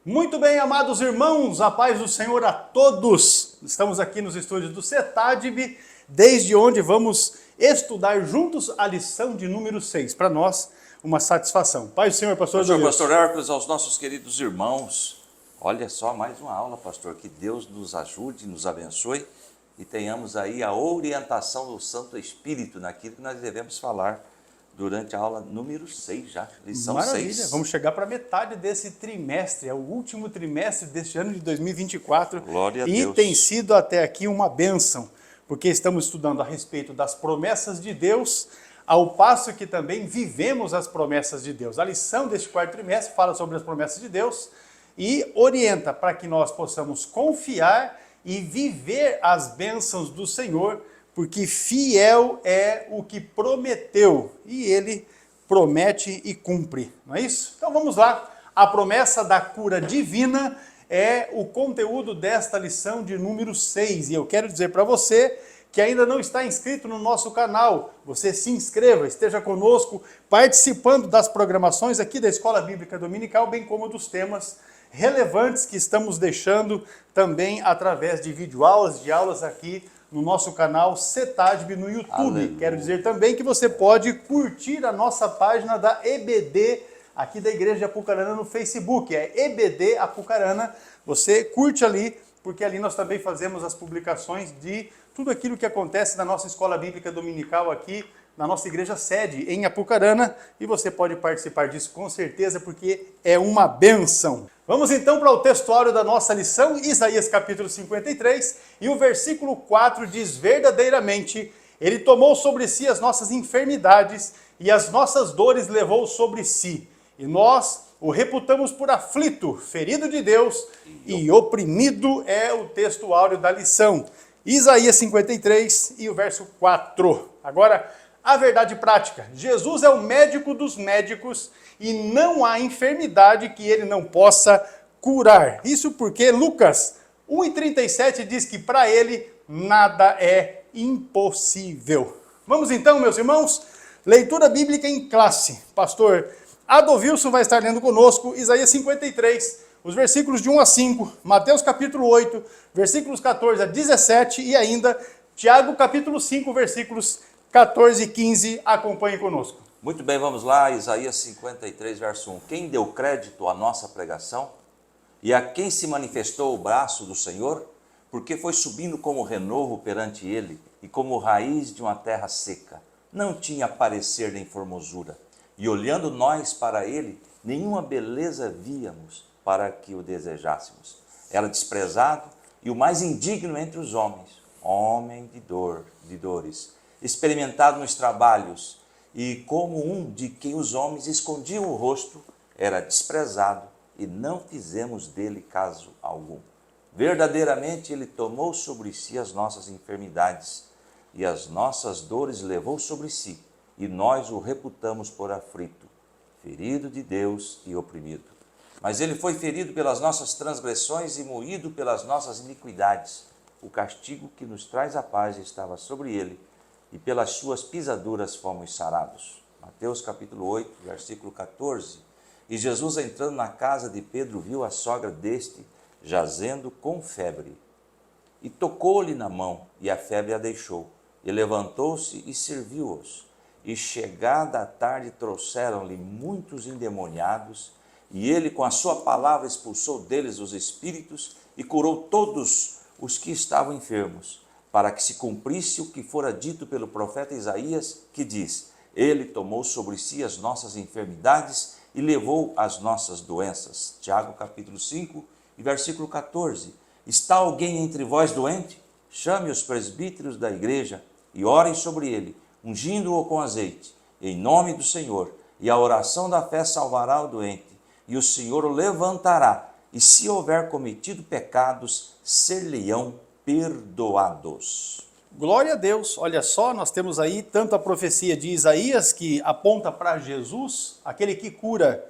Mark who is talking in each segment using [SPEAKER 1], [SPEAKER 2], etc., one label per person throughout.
[SPEAKER 1] Muito bem, amados irmãos, a paz do Senhor a todos. Estamos aqui nos estúdios do CETADB, desde onde vamos estudar juntos a lição de número 6. Para nós, uma satisfação. Paz do Senhor, pastor Deus.
[SPEAKER 2] Pastor Hércules, aos nossos queridos irmãos, olha só, mais uma aula, pastor, que Deus nos ajude, nos abençoe e tenhamos aí a orientação do Santo Espírito naquilo que nós devemos falar durante a aula número 6 já, lição
[SPEAKER 1] Maravilha.
[SPEAKER 2] 6.
[SPEAKER 1] Vamos chegar para metade desse trimestre, é o último trimestre deste ano de 2024.
[SPEAKER 2] Glória a
[SPEAKER 1] E
[SPEAKER 2] Deus.
[SPEAKER 1] tem sido até aqui uma bênção, porque estamos estudando a respeito das promessas de Deus, ao passo que também vivemos as promessas de Deus. A lição deste quarto trimestre fala sobre as promessas de Deus e orienta para que nós possamos confiar e viver as bênçãos do Senhor, porque fiel é o que prometeu, e ele promete e cumpre, não é isso? Então vamos lá, a promessa da cura divina é o conteúdo desta lição de número 6, e eu quero dizer para você que ainda não está inscrito no nosso canal, você se inscreva, esteja conosco, participando das programações aqui da Escola Bíblica Dominical, bem como dos temas relevantes que estamos deixando também através de videoaulas, de aulas aqui no nosso canal CETADB no YouTube.
[SPEAKER 2] Aleluia.
[SPEAKER 1] Quero dizer também que você pode curtir a nossa página da EBD, aqui da Igreja de Apucarana no Facebook, é EBD Apucarana. Você curte ali, porque ali nós também fazemos as publicações de tudo aquilo que acontece na nossa Escola Bíblica Dominical aqui, na nossa igreja sede em Apucarana, e você pode participar disso com certeza, porque é uma bênção. Vamos então para o textuário da nossa lição, Isaías capítulo 53, e o versículo 4 diz: verdadeiramente, ele tomou sobre si as nossas enfermidades e as nossas dores levou sobre si, e nós o reputamos por aflito, ferido de Deus e oprimido. É o textuário da lição. Isaías 53 e o verso 4. Agora, a verdade prática. Jesus é o médico dos médicos e não há enfermidade que ele não possa curar. Isso porque Lucas 1,37 diz que para ele nada é impossível. Vamos então, meus irmãos, leitura bíblica em classe. Pastor Adovilson vai estar lendo conosco Isaías 53, os versículos de 1 a 5, Mateus capítulo 8, versículos 14 a 17 e ainda Tiago capítulo 5, versículos 14 e 15, acompanhe conosco.
[SPEAKER 2] Muito bem, vamos lá, Isaías 53, verso 1. Quem deu crédito à nossa pregação? E a quem se manifestou o braço do Senhor? Porque foi subindo como renovo perante ele, e como raiz de uma terra seca. Não tinha parecer nem formosura. E olhando nós para ele, nenhuma beleza víamos para que o desejássemos. Era desprezado e o mais indigno entre os homens, homem de dores, experimentado nos trabalhos, e como um de quem os homens escondiam o rosto, era desprezado, e não fizemos dele caso algum. Verdadeiramente ele tomou sobre si as nossas enfermidades, e as nossas dores levou sobre si, e nós o reputamos por aflito, ferido de Deus e oprimido. Mas ele foi ferido pelas nossas transgressões e moído pelas nossas iniquidades. O castigo que nos traz a paz estava sobre ele, e pelas suas pisaduras fomos sarados. Mateus capítulo 8, versículo 14. E Jesus, entrando na casa de Pedro, viu a sogra deste jazendo com febre. E tocou-lhe na mão, e a febre a deixou. E levantou-se e serviu-os. E chegada a tarde trouxeram-lhe muitos endemoniados, e ele com a sua palavra expulsou deles os espíritos e curou todos os que estavam enfermos, para que se cumprisse o que fora dito pelo profeta Isaías, que diz: ele tomou sobre si as nossas enfermidades e levou as nossas doenças. Tiago capítulo 5 e versículo 14. Está alguém entre vós doente? Chame os presbíteros da igreja e orem sobre ele, ungindo-o com azeite, em nome do Senhor, e a oração da fé salvará o doente, e o Senhor o levantará, e se houver cometido pecados, ser-lhe-ão perdoados.
[SPEAKER 1] Glória a Deus, olha só, nós temos aí tanto a profecia de Isaías, que aponta para Jesus, aquele que cura,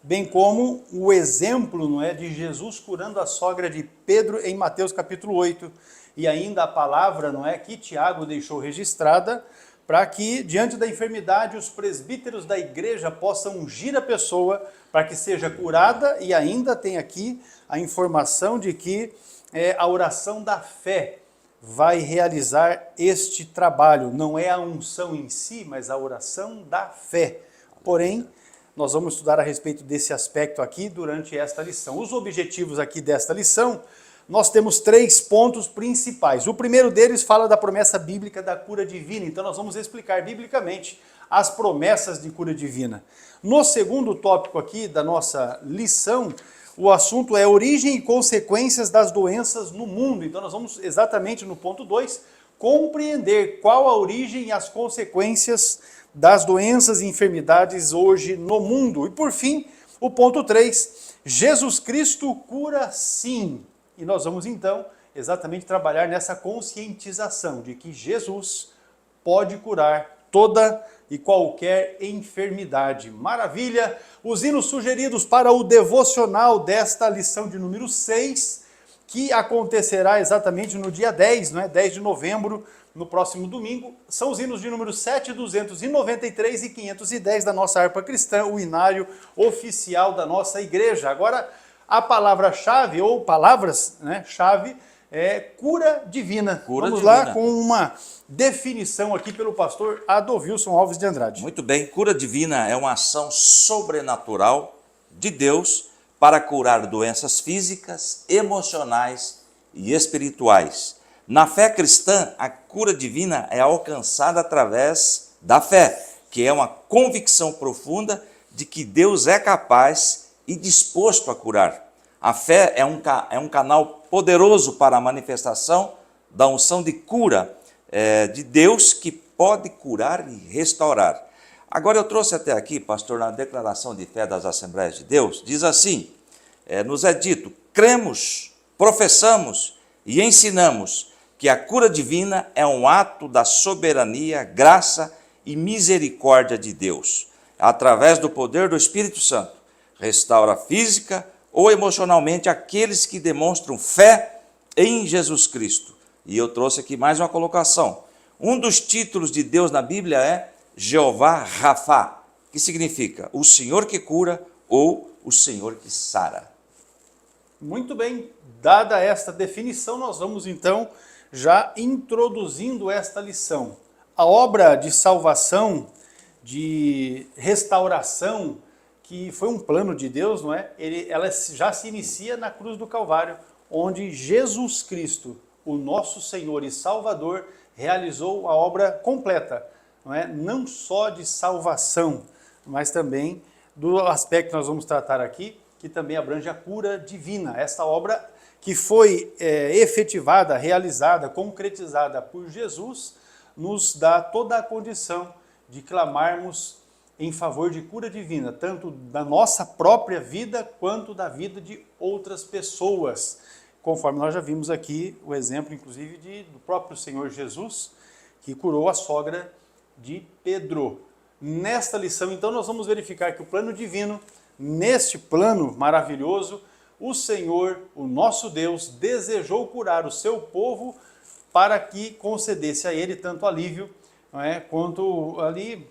[SPEAKER 1] bem como o exemplo, não é, de Jesus curando a sogra de Pedro em Mateus capítulo 8, e ainda a palavra, não é, que Tiago deixou registrada para que, diante da enfermidade, os presbíteros da igreja possam ungir a pessoa para que seja curada, e ainda tem aqui a informação de que a oração da fé vai realizar este trabalho. Não é a unção em si, mas a oração da fé. Porém, nós vamos estudar a respeito desse aspecto aqui durante esta lição. Os objetivos aqui desta lição, nós temos 3 pontos principais. O primeiro deles fala da promessa bíblica da cura divina. Então nós vamos explicar biblicamente as promessas de cura divina. No segundo tópico aqui da nossa lição, o assunto é origem e consequências das doenças no mundo. Então nós vamos exatamente no ponto 2, compreender qual a origem e as consequências das doenças e enfermidades hoje no mundo. E por fim, o ponto 3, Jesus Cristo cura sim. E nós vamos então exatamente trabalhar nessa conscientização de que Jesus pode curar toda e qualquer enfermidade. Maravilha! Os hinos sugeridos para o devocional desta lição de número 6, que acontecerá exatamente no dia 10, não é? 10 de novembro, no próximo domingo, são os hinos de número 7, 293 e 510 da nossa harpa cristã, o inário oficial da nossa igreja. Agora, a palavra-chave, ou palavras, né, chave, é cura divina. Vamos lá com uma definição aqui pelo pastor Adolfilson Alves de Andrade.
[SPEAKER 2] Muito bem, cura divina é uma ação sobrenatural de Deus para curar doenças físicas, emocionais e espirituais. Na fé cristã, a cura divina é alcançada através da fé, que é uma convicção profunda de que Deus é capaz e disposto a curar. A fé é um canal poderoso para a manifestação da unção de cura de Deus, que pode curar e restaurar. Agora eu trouxe até aqui, pastor, na declaração de fé das Assembleias de Deus, diz assim, nos é dito, cremos, professamos e ensinamos que a cura divina é um ato da soberania, graça e misericórdia de Deus. Através do poder do Espírito Santo, restaura física ou emocionalmente aqueles que demonstram fé em Jesus Cristo. E eu trouxe aqui mais uma colocação. Um dos títulos de Deus na Bíblia é Jeová Rafá, que significa o Senhor que cura ou o Senhor que sara.
[SPEAKER 1] Muito bem, dada esta definição, nós vamos então já introduzindo esta lição. A obra de salvação, de restauração, que foi um plano de Deus, não é? Ela já se inicia na cruz do Calvário, onde Jesus Cristo, o nosso Senhor e Salvador, realizou a obra completa, não é? Não só de salvação, mas também do aspecto que nós vamos tratar aqui, que também abrange a cura divina. Essa obra que foi efetivada, realizada, concretizada por Jesus, nos dá toda a condição de clamarmos em favor de cura divina, tanto da nossa própria vida, quanto da vida de outras pessoas. Conforme nós já vimos aqui o exemplo, inclusive, do próprio Senhor Jesus, que curou a sogra de Pedro. Nesta lição, então, nós vamos verificar que o plano divino, neste plano maravilhoso, o Senhor, o nosso Deus, desejou curar o seu povo para que concedesse a ele tanto alívio, não é, quanto ali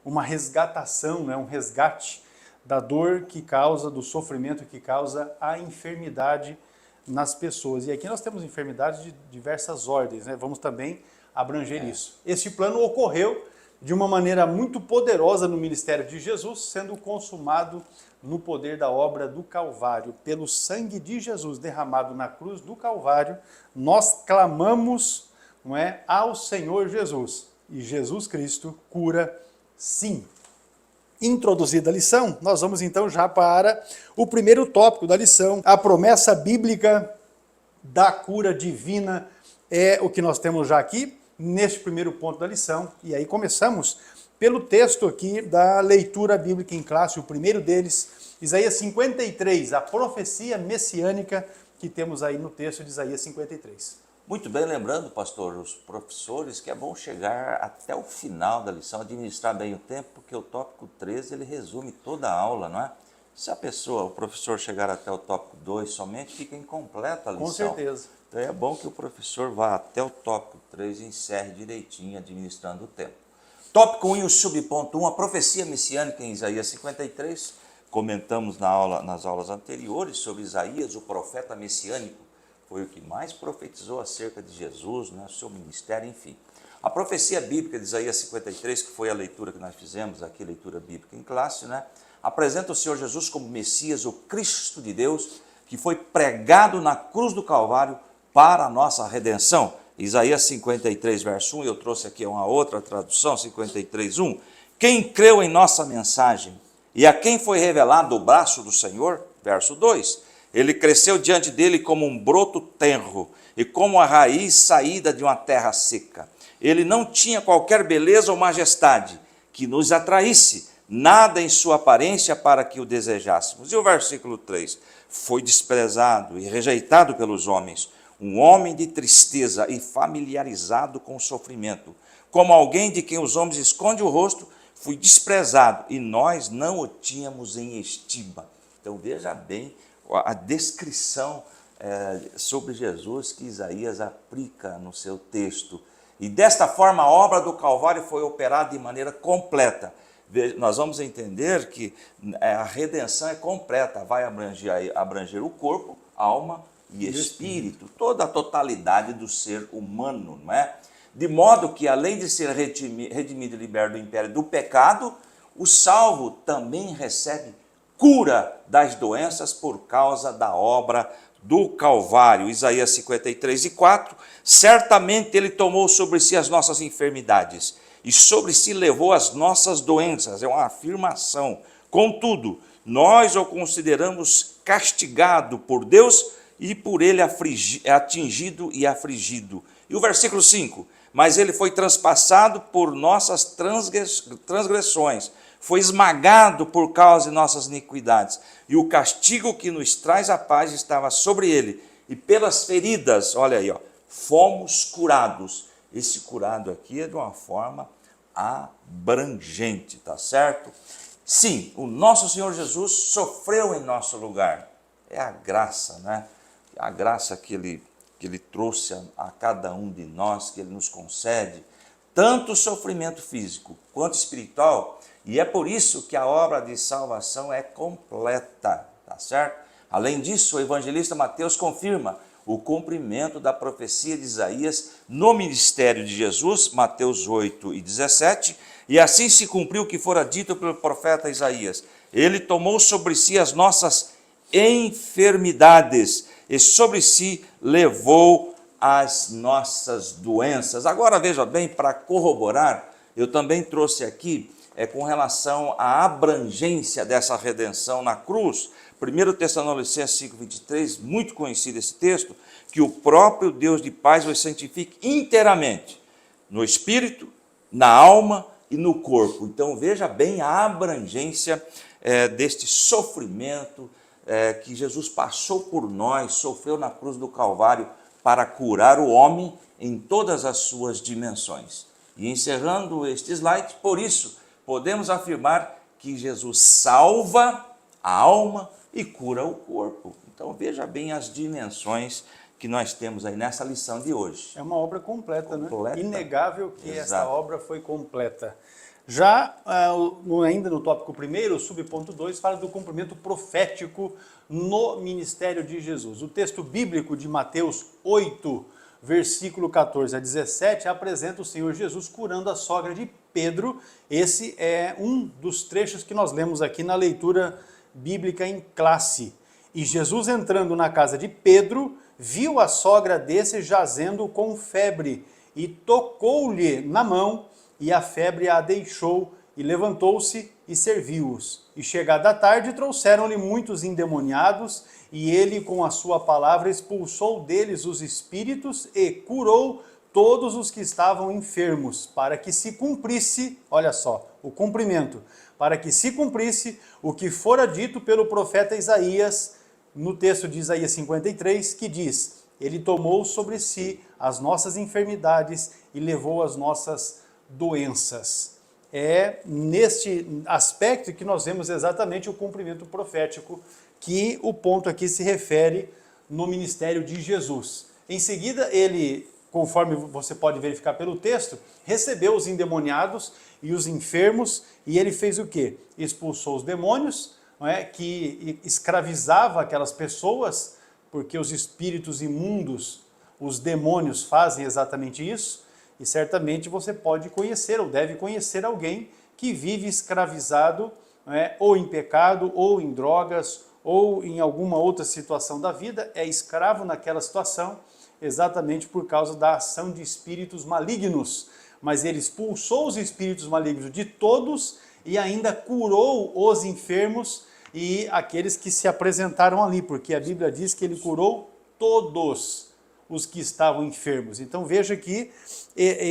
[SPEAKER 1] uma resgatação, né, um resgate da dor que causa, do sofrimento que causa a enfermidade nas pessoas. E aqui nós temos enfermidades de diversas ordens, né? Vamos também abranger isso. Este plano ocorreu de uma maneira muito poderosa no ministério de Jesus, sendo consumado no poder da obra do Calvário. Pelo sangue de Jesus derramado na cruz do Calvário, nós clamamos, não é, ao Senhor Jesus. E Jesus Cristo cura sim. Introduzida a lição, nós vamos então já para o primeiro tópico da lição. A promessa bíblica da cura divina é o que nós temos já aqui, neste primeiro ponto da lição. E aí começamos pelo texto aqui da leitura bíblica em classe, o primeiro deles, Isaías 53, a profecia messiânica que temos aí no texto de Isaías 53.
[SPEAKER 2] Muito bem, lembrando, pastor, os professores, que é bom chegar até o final da lição, administrar bem o tempo, porque o tópico 13, ele resume toda a aula, não é? Se a pessoa, o professor chegar até o tópico 2 somente, fica incompleta a lição.
[SPEAKER 1] Com certeza.
[SPEAKER 2] Então é bom que o professor vá até o tópico 3 e encerre direitinho, administrando o tempo. Tópico 1 e o subponto 1, a profecia messiânica em Isaías 53. Comentamos nas aulas anteriores sobre Isaías, o profeta messiânico. Foi o que mais profetizou acerca de Jesus, né, seu ministério, enfim. A profecia bíblica de Isaías 53, que foi a leitura que nós fizemos aqui, leitura bíblica em classe, né, apresenta o Senhor Jesus como Messias, o Cristo de Deus, que foi pregado na cruz do Calvário para a nossa redenção. Isaías 53, verso 1, eu trouxe aqui uma outra tradução, 53, 1. Quem creu em nossa mensagem e a quem foi revelado o braço do Senhor, verso 2, ele cresceu diante dele como um broto tenro e como a raiz saída de uma terra seca. Ele não tinha qualquer beleza ou majestade que nos atraísse, nada em sua aparência para que o desejássemos. E o versículo 3, foi desprezado e rejeitado pelos homens, um homem de tristeza e familiarizado com o sofrimento. Como alguém de quem os homens escondem o rosto, fui desprezado e nós não o tínhamos em estima. Então veja bem a descrição sobre Jesus que Isaías aplica no seu texto. E desta forma a obra do Calvário foi operada de maneira completa. Nós vamos entender que a redenção é completa, vai abranger o corpo, alma e espírito, toda a totalidade do ser humano, não é? De modo que, além de ser redimido e liberto do império do pecado, o salvo também recebe cura das doenças por causa da obra do Calvário. Isaías 53, 4, certamente ele tomou sobre si as nossas enfermidades e sobre si levou as nossas doenças, é uma afirmação. Contudo, nós o consideramos castigado por Deus e por ele atingido e afligido. E o versículo 5, mas ele foi transpassado por nossas transgressões, foi esmagado por causa de nossas iniquidades, e o castigo que nos traz a paz estava sobre ele, e pelas feridas, olha aí, fomos curados. Esse curado aqui é de uma forma abrangente, tá certo? Sim, o nosso Senhor Jesus sofreu em nosso lugar. É a graça, né? A graça que ele trouxe a cada um de nós, que ele nos concede, tanto sofrimento físico quanto espiritual, e é por isso que a obra de salvação é completa, tá certo? Além disso, o evangelista Mateus confirma o cumprimento da profecia de Isaías no ministério de Jesus, Mateus 8 e 17, e assim se cumpriu o que fora dito pelo profeta Isaías. Ele tomou sobre si as nossas enfermidades e sobre si levou as nossas doenças. Agora veja bem, para corroborar, eu também trouxe aqui com relação à abrangência dessa redenção na cruz. 1 Tessalonicenses 5,23, muito conhecido esse texto, que o próprio Deus de paz vos santifique inteiramente, no espírito, na alma e no corpo. Então veja bem a abrangência deste sofrimento que Jesus passou por nós, sofreu na cruz do Calvário para curar o homem em todas as suas dimensões. E encerrando este slide, por isso, podemos afirmar que Jesus salva a alma e cura o corpo. Então veja bem as dimensões que nós temos aí nessa lição de hoje.
[SPEAKER 1] É uma obra completa, né? Inegável que
[SPEAKER 2] Exato.
[SPEAKER 1] essa obra foi completa. Já ainda no tópico 1, o subponto 2, fala do cumprimento profético no ministério de Jesus. O texto bíblico de Mateus 8, versículo 14 a 17, apresenta o Senhor Jesus curando a sogra de Pedro. Esse é um dos trechos que nós lemos aqui na leitura bíblica em classe. E Jesus, entrando na casa de Pedro, viu a sogra desse jazendo com febre e tocou-lhe na mão, e a febre a deixou, e levantou-se e serviu-os. E chegada a tarde, trouxeram-lhe muitos endemoniados, e ele, com a sua palavra, expulsou deles os espíritos e curou todos os que estavam enfermos, para que se cumprisse, olha só, o cumprimento, para que se cumprisse o que fora dito pelo profeta Isaías, no texto de Isaías 53, que diz: ele tomou sobre si as nossas enfermidades e levou as nossas doenças. é neste aspecto que nós vemos exatamente o cumprimento profético que o ponto aqui se refere no ministério de Jesus. Em seguida, ele, conforme você pode verificar pelo texto, recebeu os endemoniados e os enfermos, e ele fez o quê? Expulsou os demônios, não é, que escravizava aquelas pessoas, porque os espíritos imundos, os demônios fazem exatamente isso, e certamente você pode conhecer ou deve conhecer alguém que vive escravizado, não é, ou em pecado, ou em drogas, ou em alguma outra situação da vida, é escravo naquela situação, exatamente por causa da ação de espíritos malignos. Mas ele expulsou os espíritos malignos de todos e ainda curou os enfermos e aqueles que se apresentaram ali, porque a Bíblia diz que ele curou todos os que estavam enfermos. Então veja que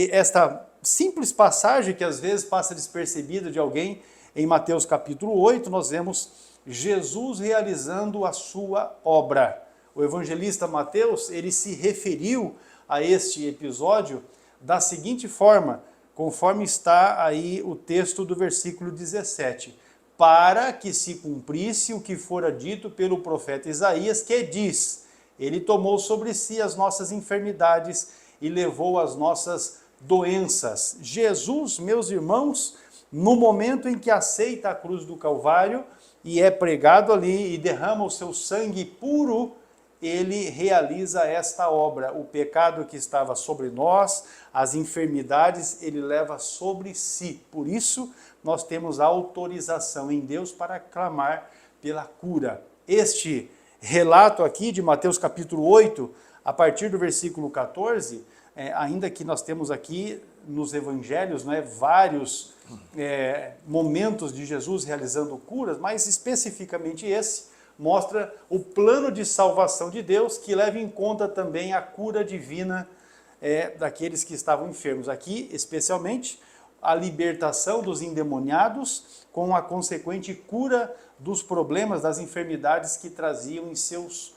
[SPEAKER 1] esta simples passagem, que às vezes passa despercebida de alguém, em Mateus capítulo 8, nós vemos Jesus realizando a sua obra. O evangelista Mateus, ele se referiu a este episódio da seguinte forma, conforme está aí o texto do versículo 17. Para que se cumprisse o que fora dito pelo profeta Isaías, que diz: ele tomou sobre si as nossas enfermidades e levou as nossas doenças. Jesus, meus irmãos, no momento em que aceita a cruz do Calvário e é pregado ali e derrama o seu sangue puro, ele realiza esta obra. O pecado que estava sobre nós, as enfermidades, ele leva sobre si. Por isso, nós temos autorização em Deus para clamar pela cura. Este relato aqui de Mateus capítulo 8, a partir do versículo 14, ainda que nós temos aqui nos evangelhos, né, vários momentos de Jesus realizando curas, mas especificamente esse mostra o plano de salvação de Deus, que leva em conta também a cura divina daqueles que estavam enfermos. Aqui, especialmente, a libertação dos endemoniados com a consequente cura dos problemas, das enfermidades que traziam em seus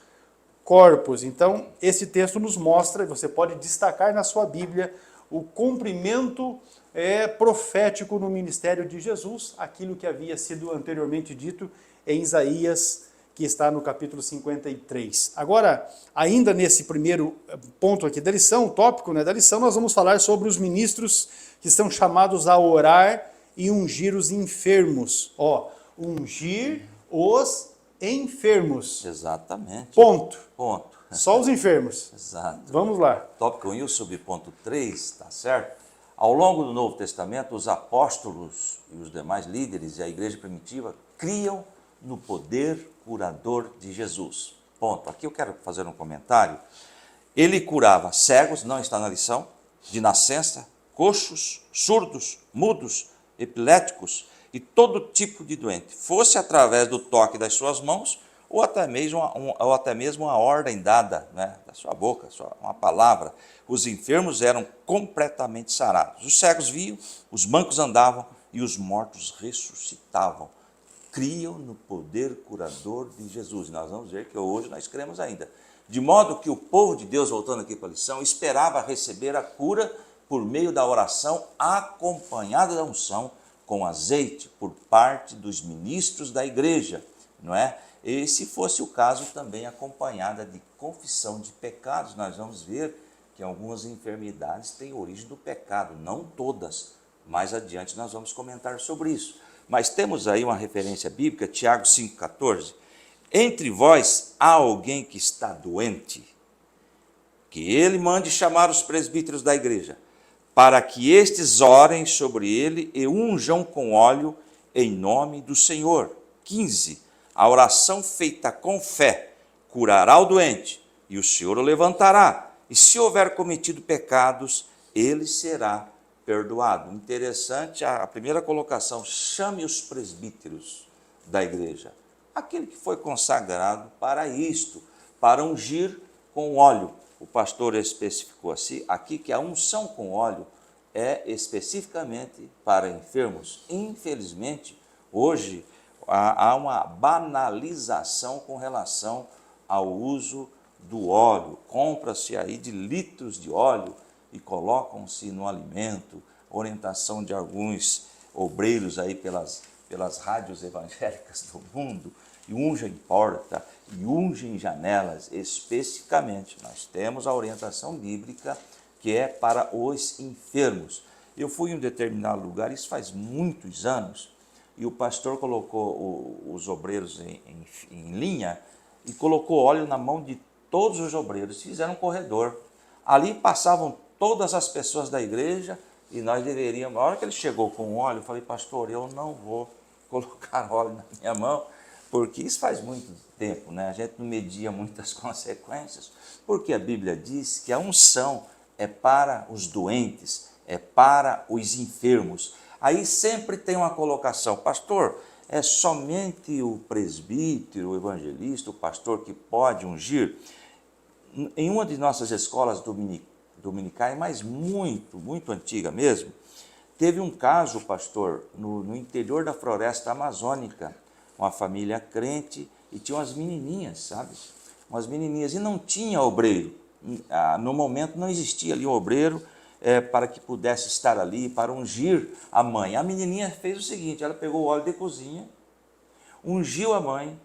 [SPEAKER 1] corpos. Então, esse texto nos mostra, você pode destacar na sua Bíblia, o cumprimento profético no ministério de Jesus, aquilo que havia sido anteriormente dito em Isaías, que está no capítulo 53. Agora, ainda nesse primeiro ponto aqui da lição, o tópico, né, da lição, nós vamos falar sobre os ministros que são chamados a orar e ungir os enfermos. Ungir os enfermos.
[SPEAKER 2] Exatamente.
[SPEAKER 1] Ponto.
[SPEAKER 2] Ponto.
[SPEAKER 1] Só os enfermos.
[SPEAKER 2] Exato.
[SPEAKER 1] Vamos lá.
[SPEAKER 2] Tópico 1, subponto 3, tá certo? Ao longo do Novo Testamento, os apóstolos e os demais líderes e a igreja primitiva criam no poder curador de Jesus. Ponto. Aqui eu quero fazer um comentário. Ele curava cegos, não está na lição, de nascença, coxos, surdos, mudos, epiléticos e todo tipo de doente, fosse através do toque das suas mãos ou até mesmo a ordem dada, né, da sua boca, uma palavra. Os enfermos eram completamente sarados. Os cegos viam, os mancos andavam e os mortos ressuscitavam. Criam no poder curador de Jesus. E nós vamos ver que hoje nós cremos ainda. De modo que o povo de Deus, voltando aqui para a lição, esperava receber a cura por meio da oração acompanhada da unção com azeite por parte dos ministros da igreja, não é? E se fosse o caso também acompanhada de confissão de pecados. Nós vamos ver que algumas enfermidades têm origem do pecado, não todas. Mais adiante nós vamos comentar sobre isso. Mas temos aí uma referência bíblica, Tiago 5,14. Entre vós há alguém que está doente, que ele mande chamar os presbíteros da igreja, para que estes orem sobre ele e unjam com óleo em nome do Senhor. 15. A oração feita com fé curará o doente, e o Senhor o levantará. E se houver cometido pecados, ele será perdoado. Interessante a primeira colocação, chame os presbíteros da igreja. Aquele que foi consagrado para isto, para ungir com óleo. O pastor especificou assim, aqui que a unção com óleo é especificamente para enfermos. Infelizmente, hoje há uma banalização com relação ao uso do óleo. Compra-se aí de litros de óleo e colocam-se no alimento. Orientação de alguns obreiros aí pelas rádios evangélicas do mundo, e ungem porta, e ungem janelas, especificamente. Nós temos a orientação bíblica que é para os enfermos. Eu fui em um determinado lugar, isso faz muitos anos, e o pastor colocou os obreiros em linha e colocou óleo na mão de todos os obreiros, fizeram um corredor. Ali passavam todas as pessoas da igreja e nós deveríamos, na hora que ele chegou com o óleo, eu falei, pastor, eu não vou colocar óleo na minha mão, porque isso faz muito tempo, né? A gente não media muitas consequências, porque a Bíblia diz que a unção é para os doentes, é para os enfermos. Aí sempre tem uma colocação, pastor, é somente o presbítero, o evangelista, o pastor que pode ungir? Em uma de nossas escolas dominicais, mas muito antiga mesmo, teve um caso, pastor, no interior da floresta amazônica, uma família crente, e tinha umas menininhas, sabe? Umas menininhas, e não tinha obreiro. No momento não existia ali um obreiro para que pudesse estar ali, para ungir a mãe. A menininha fez o seguinte, ela pegou o óleo de cozinha, ungiu a mãe,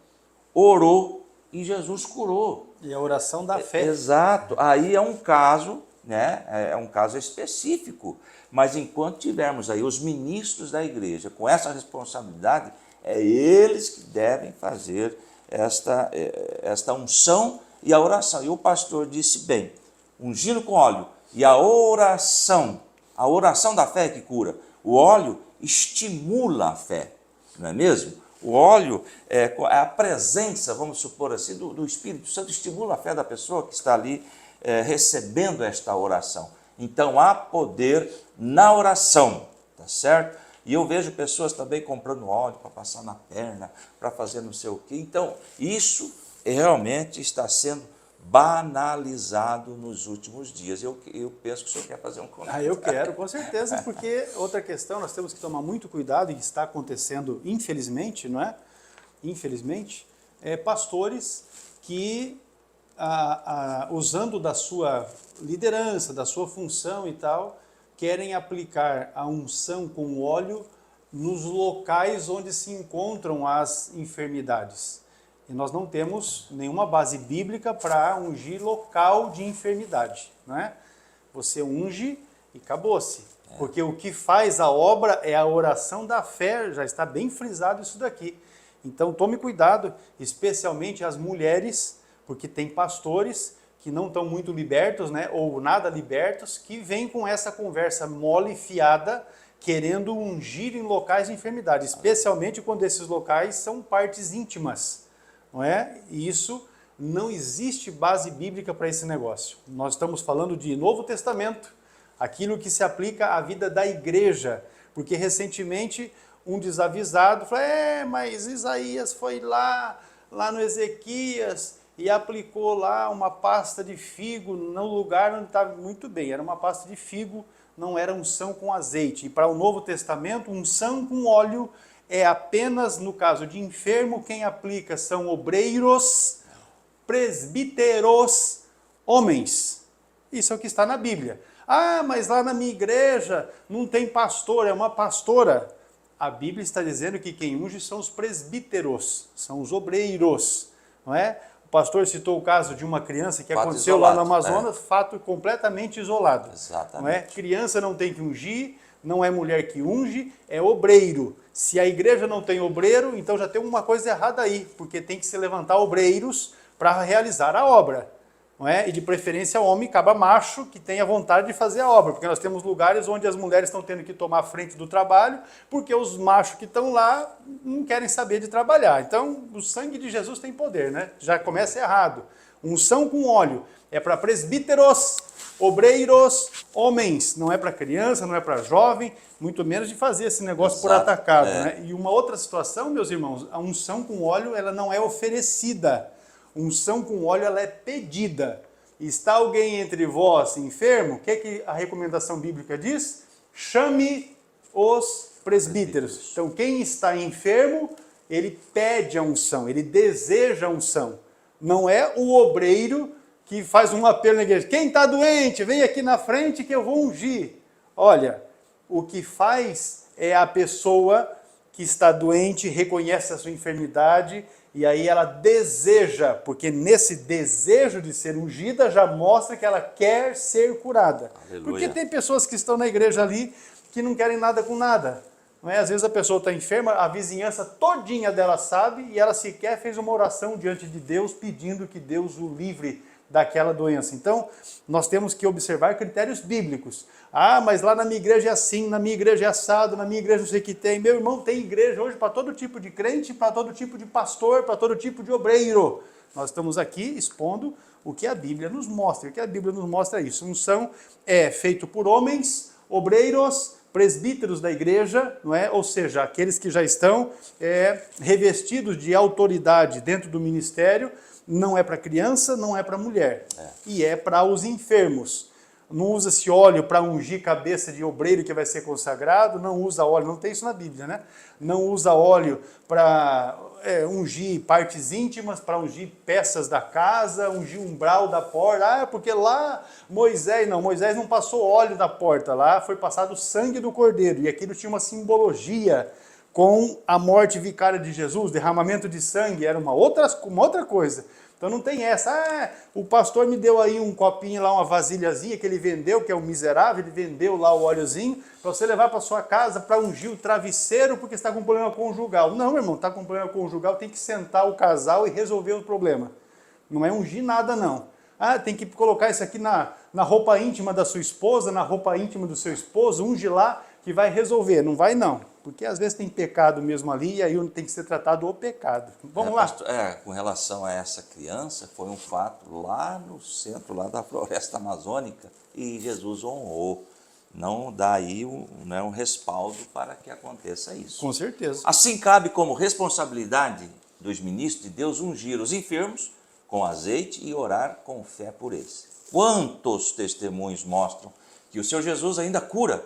[SPEAKER 2] orou e Jesus curou.
[SPEAKER 1] E a oração da fé.
[SPEAKER 2] Exato. Aí é um caso, né? É um caso específico. Mas enquanto tivermos aí os ministros da igreja com essa responsabilidade, é eles que devem fazer esta unção e a oração. E o pastor disse bem, ungindo com óleo e a oração da fé é que cura. O óleo estimula a fé, não é mesmo? O óleo, a presença, vamos supor assim, do Espírito Santo estimula a fé da pessoa que está ali recebendo esta oração. Então, há poder na oração, tá certo? E eu vejo pessoas também comprando óleo para passar na perna, para fazer não sei o quê. Então, isso realmente está sendo banalizado nos últimos dias. Eu penso que o senhor quer fazer um comentário.
[SPEAKER 1] Eu quero, com certeza, porque outra questão, nós temos que tomar muito cuidado, e está acontecendo, infelizmente, não é? Infelizmente, pastores que, usando da sua liderança, da sua função e tal, querem aplicar a unção com óleo nos locais onde se encontram as enfermidades. E nós não temos nenhuma base bíblica para ungir local de enfermidade, não é? Você unge e acabou-se. Porque o que faz a obra é a oração da fé, já está bem frisado isso daqui. Então tome cuidado, especialmente as mulheres, porque tem pastores que não estão muito libertos, né, ou nada libertos, que vêm com essa conversa mole e fiada, querendo ungir em locais de enfermidade, especialmente quando esses locais são partes íntimas. Não é? E isso não existe base bíblica para esse negócio. Nós estamos falando de Novo Testamento, aquilo que se aplica à vida da igreja, porque recentemente um desavisado falou, mas Isaías foi lá no Ezequias e aplicou lá uma pasta de figo no lugar onde estava muito bem, era uma pasta de figo, não era unção com azeite. E para o Novo Testamento, unção com óleo é apenas, no caso de enfermo, quem aplica são obreiros, presbíteros, homens. Isso é o que está na Bíblia. Mas lá na minha igreja não tem pastor, é uma pastora. A Bíblia está dizendo que quem unge são os presbíteros, são os obreiros, não é? O pastor citou o caso de uma criança que
[SPEAKER 2] fato
[SPEAKER 1] aconteceu
[SPEAKER 2] isolado,
[SPEAKER 1] lá no Amazonas, fato completamente isolado.
[SPEAKER 2] Exatamente.
[SPEAKER 1] Não é? Criança não tem que ungir, não é mulher que unge, é obreiro. Se a igreja não tem obreiro, então já tem uma coisa errada aí, porque tem que se levantar obreiros para realizar a obra. Não é? E de preferência homem, caba macho, que tenha vontade de fazer a obra, porque nós temos lugares onde as mulheres estão tendo que tomar a frente do trabalho, porque os machos que estão lá não querem saber de trabalhar. Então, o sangue de Jesus tem poder, né? Já começa errado. Unção com óleo é para presbíteros, obreiros, homens, não é para criança, não é para jovem, muito menos de fazer esse negócio por atacado. Né? E uma outra situação, meus irmãos, a unção com óleo ela não é oferecida. Unção com óleo ela é pedida. Está alguém entre vós enfermo? O que a recomendação bíblica diz? Chame os presbíteros. Então, quem está enfermo, ele pede a unção, ele deseja a unção. Não é o obreiro que faz um apelo na igreja. Quem está doente, vem aqui na frente que eu vou ungir. Olha, o que faz é a pessoa que está doente, reconhece a sua enfermidade e aí ela deseja, porque nesse desejo de ser ungida já mostra que ela quer ser curada.
[SPEAKER 2] Aleluia.
[SPEAKER 1] Porque tem pessoas que estão na igreja ali que não querem nada com nada. Não é? Às vezes a pessoa está enferma, a vizinhança todinha dela sabe e ela sequer fez uma oração diante de Deus pedindo que Deus o livre daquela doença. Então, nós temos que observar critérios bíblicos. Ah, mas lá na minha igreja é assim, na minha igreja é assado, na minha igreja não sei o que tem. Meu irmão, tem igreja hoje para todo tipo de crente, para todo tipo de pastor, para todo tipo de obreiro. Nós estamos aqui expondo o que a Bíblia nos mostra. O que a Bíblia nos mostra é isso. Unção é feito por homens, obreiros, presbíteros da igreja, não é? Ou seja, aqueles que já estão revestidos de autoridade dentro do ministério. Não é para criança, não é para mulher. E é para os enfermos. Não usa esse óleo para ungir cabeça de obreiro que vai ser consagrado, não usa óleo, não tem isso na Bíblia, né? Não usa óleo para ungir partes íntimas, para ungir peças da casa, ungir umbral da porta. Ah, porque lá Moisés não passou óleo da porta, lá foi passado o sangue do cordeiro, e aquilo tinha uma simbologia com a morte vicária de Jesus, derramamento de sangue, era uma outra coisa. Então não tem essa, o pastor me deu aí um copinho lá, uma vasilhazinha que ele vendeu, que é um miserável, ele vendeu lá o óleozinho, para você levar para sua casa para ungir o travesseiro porque está com problema conjugal. Não, meu irmão, está com problema conjugal, tem que sentar o casal e resolver o problema. Não é ungir nada, não. Ah, tem que colocar isso aqui na roupa íntima da sua esposa, na roupa íntima do seu esposo, unge lá que vai resolver. Não vai, não. Porque às vezes tem pecado mesmo ali e aí tem que ser tratado o pecado. Vamos lá.
[SPEAKER 2] Pastor, com relação a essa criança, foi um fato lá no centro, lá da floresta amazônica, e Jesus honrou. Não dá aí um respaldo para que aconteça isso.
[SPEAKER 1] Com certeza.
[SPEAKER 2] Assim cabe como responsabilidade dos ministros de Deus ungir os enfermos com azeite e orar com fé por eles. Quantos testemunhos mostram que o Senhor Jesus ainda cura,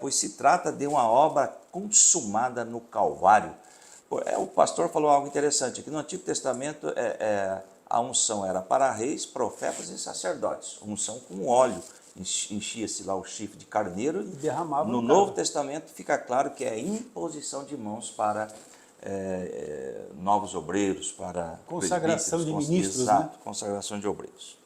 [SPEAKER 2] pois se trata de uma obra consumada no Calvário. O pastor falou algo interessante aqui. No Antigo Testamento, a unção era para reis, profetas e sacerdotes. Unção com óleo. Enchia-se lá o chifre de carneiro.
[SPEAKER 1] E derramava
[SPEAKER 2] no Novo Testamento fica claro que é imposição de mãos para novos obreiros, para
[SPEAKER 1] consagração de ministros.
[SPEAKER 2] Exato,
[SPEAKER 1] né?
[SPEAKER 2] Consagração de obreiros.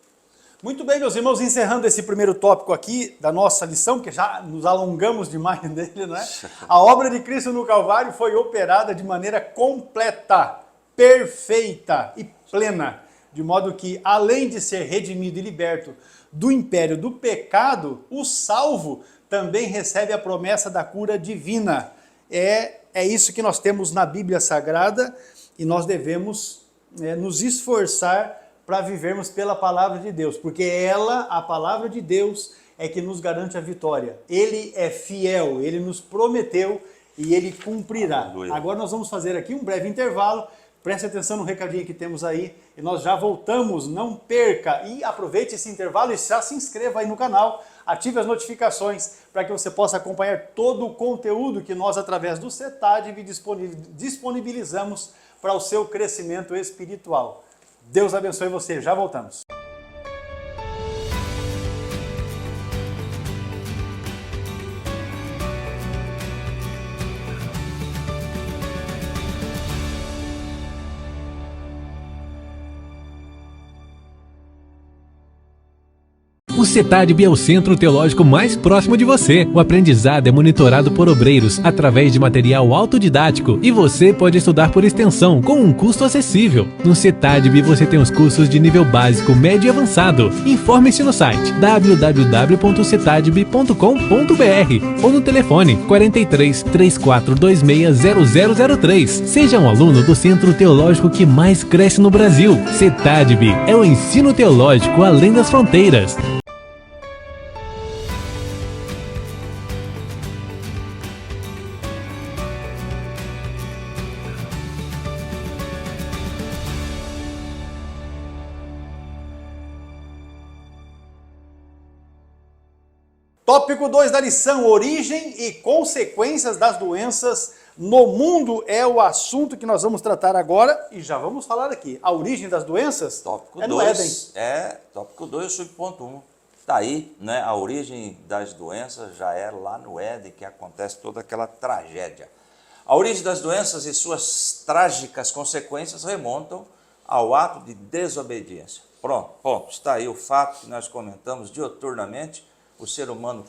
[SPEAKER 1] Muito bem, meus irmãos, encerrando esse primeiro tópico aqui da nossa lição, que já nos alongamos demais dele, né? A obra de Cristo no Calvário foi operada de maneira completa, perfeita e plena, de modo que, além de ser redimido e liberto do império do pecado, o salvo também recebe a promessa da cura divina. É isso que nós temos na Bíblia Sagrada e nós devemos nos esforçar para vivermos pela palavra de Deus, porque ela, a palavra de Deus, é que nos garante a vitória. Ele é fiel, ele nos prometeu e ele cumprirá.
[SPEAKER 2] Aleluia.
[SPEAKER 1] Agora nós vamos fazer aqui um breve intervalo, preste atenção no recadinho que temos aí e nós já voltamos, não perca e aproveite esse intervalo e já se inscreva aí no canal, ative as notificações para que você possa acompanhar todo o conteúdo que nós, através do CETADB, disponibilizamos para o seu crescimento espiritual. Deus abençoe você, já voltamos.
[SPEAKER 3] O CETADB é o centro teológico mais próximo de você. O aprendizado é monitorado por obreiros através de material autodidático e você pode estudar por extensão com um custo acessível. No CETADB você tem os cursos de nível básico, médio e avançado. Informe-se no site www.cetadb.com.br ou no telefone 43 3426 0003. Seja um aluno do centro teológico que mais cresce no Brasil. CETADB é o ensino teológico além das fronteiras.
[SPEAKER 1] Tópico 2 da lição, origem e consequências das doenças no mundo é o assunto que nós vamos tratar agora e já vamos falar aqui. A origem das doenças
[SPEAKER 2] Tópico
[SPEAKER 1] no Éden.
[SPEAKER 2] Tópico 2, subponto 1. Está aí, né? A origem das doenças já é lá no Éden que acontece toda aquela tragédia. A origem das doenças e suas trágicas consequências remontam ao ato de desobediência. Pronto, está aí o fato que nós comentamos diuturnamente. O ser humano,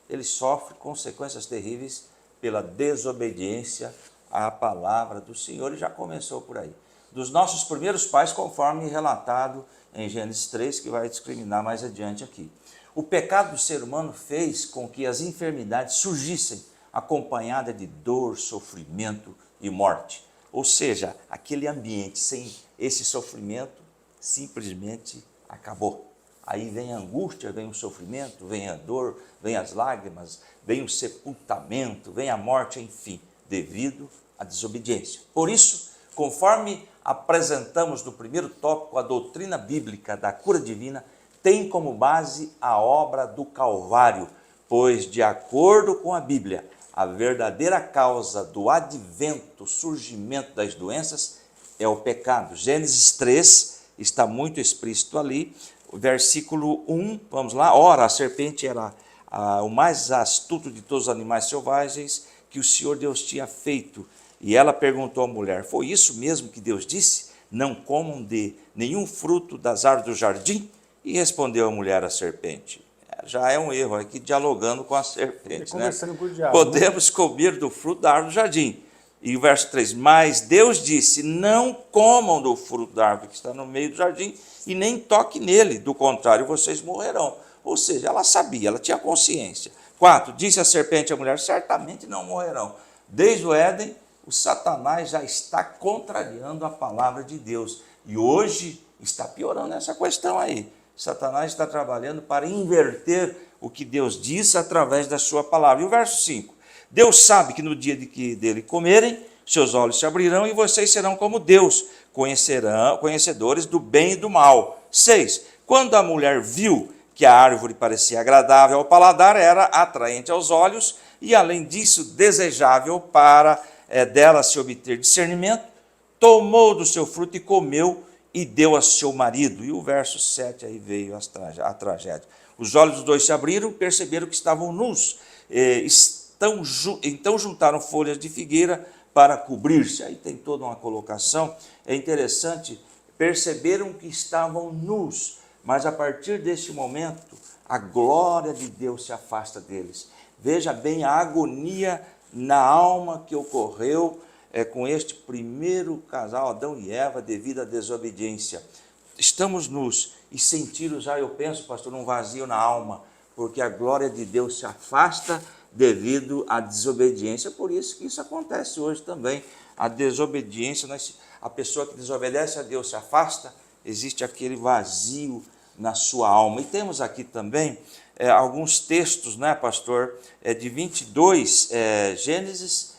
[SPEAKER 2] ele sofre consequências terríveis pela desobediência à palavra do Senhor, e já começou por aí. Dos nossos primeiros pais, conforme relatado em Gênesis 3, que vai discriminar mais adiante aqui. O pecado do ser humano fez com que as enfermidades surgissem acompanhada de dor, sofrimento e morte. Ou seja, aquele ambiente sem esse sofrimento simplesmente acabou. Aí vem a angústia, vem o sofrimento, vem a dor, vem as lágrimas, vem o sepultamento, vem a morte, enfim, devido à desobediência. Por isso, conforme apresentamos no primeiro tópico, a doutrina bíblica da cura divina tem como base a obra do Calvário, pois, de acordo com a Bíblia, a verdadeira causa do advento, surgimento das doenças é o pecado. Gênesis 3 está muito explícito ali, versículo 1, vamos lá. Ora, a serpente era o mais astuto de todos os animais selvagens que o Senhor Deus tinha feito. E ela perguntou à mulher: foi isso mesmo que Deus disse? Não comam de nenhum fruto das árvores do jardim? E respondeu a mulher à serpente. Já é um erro aqui, dialogando com a serpente,
[SPEAKER 1] conversando
[SPEAKER 2] né?
[SPEAKER 1] com o diabo,
[SPEAKER 2] Podemos comer do fruto da árvore do jardim. E o verso 3, mas Deus disse, não comam do fruto da árvore que está no meio do jardim, e nem toque nele, do contrário vocês morrerão. Ou seja, ela sabia, ela tinha consciência. 4, disse a serpente à mulher, certamente não morrerão. Desde o Éden, o Satanás já está contrariando a palavra de Deus. E hoje está piorando essa questão aí. Satanás está trabalhando para inverter o que Deus disse através da sua palavra. E o verso 5, Deus sabe que no dia de que dele comerem, seus olhos se abrirão e vocês serão como Deus, conhecedores do bem e do mal. 6, quando a mulher viu que a árvore parecia agradável ao paladar, era atraente aos olhos e, além disso, desejável para dela se obter discernimento, tomou do seu fruto e comeu e deu a seu marido. E o verso 7 aí veio a tragédia. Os olhos dos dois se abriram, perceberam que estavam nus. Então juntaram folhas de figueira para cobrir-se. Aí tem toda uma colocação. É interessante, perceberam que estavam nus, mas a partir deste momento, a glória de Deus se afasta deles. Veja bem a agonia na alma que ocorreu com este primeiro casal, Adão e Eva, devido à desobediência. Estamos nus e sentiram já, eu penso, pastor, um vazio na alma, porque a glória de Deus se afasta devido à desobediência. Por isso que isso acontece hoje também. A desobediência, a pessoa que desobedece a Deus se afasta, existe aquele vazio na sua alma. E temos aqui também alguns textos, né, pastor, de 22, Gênesis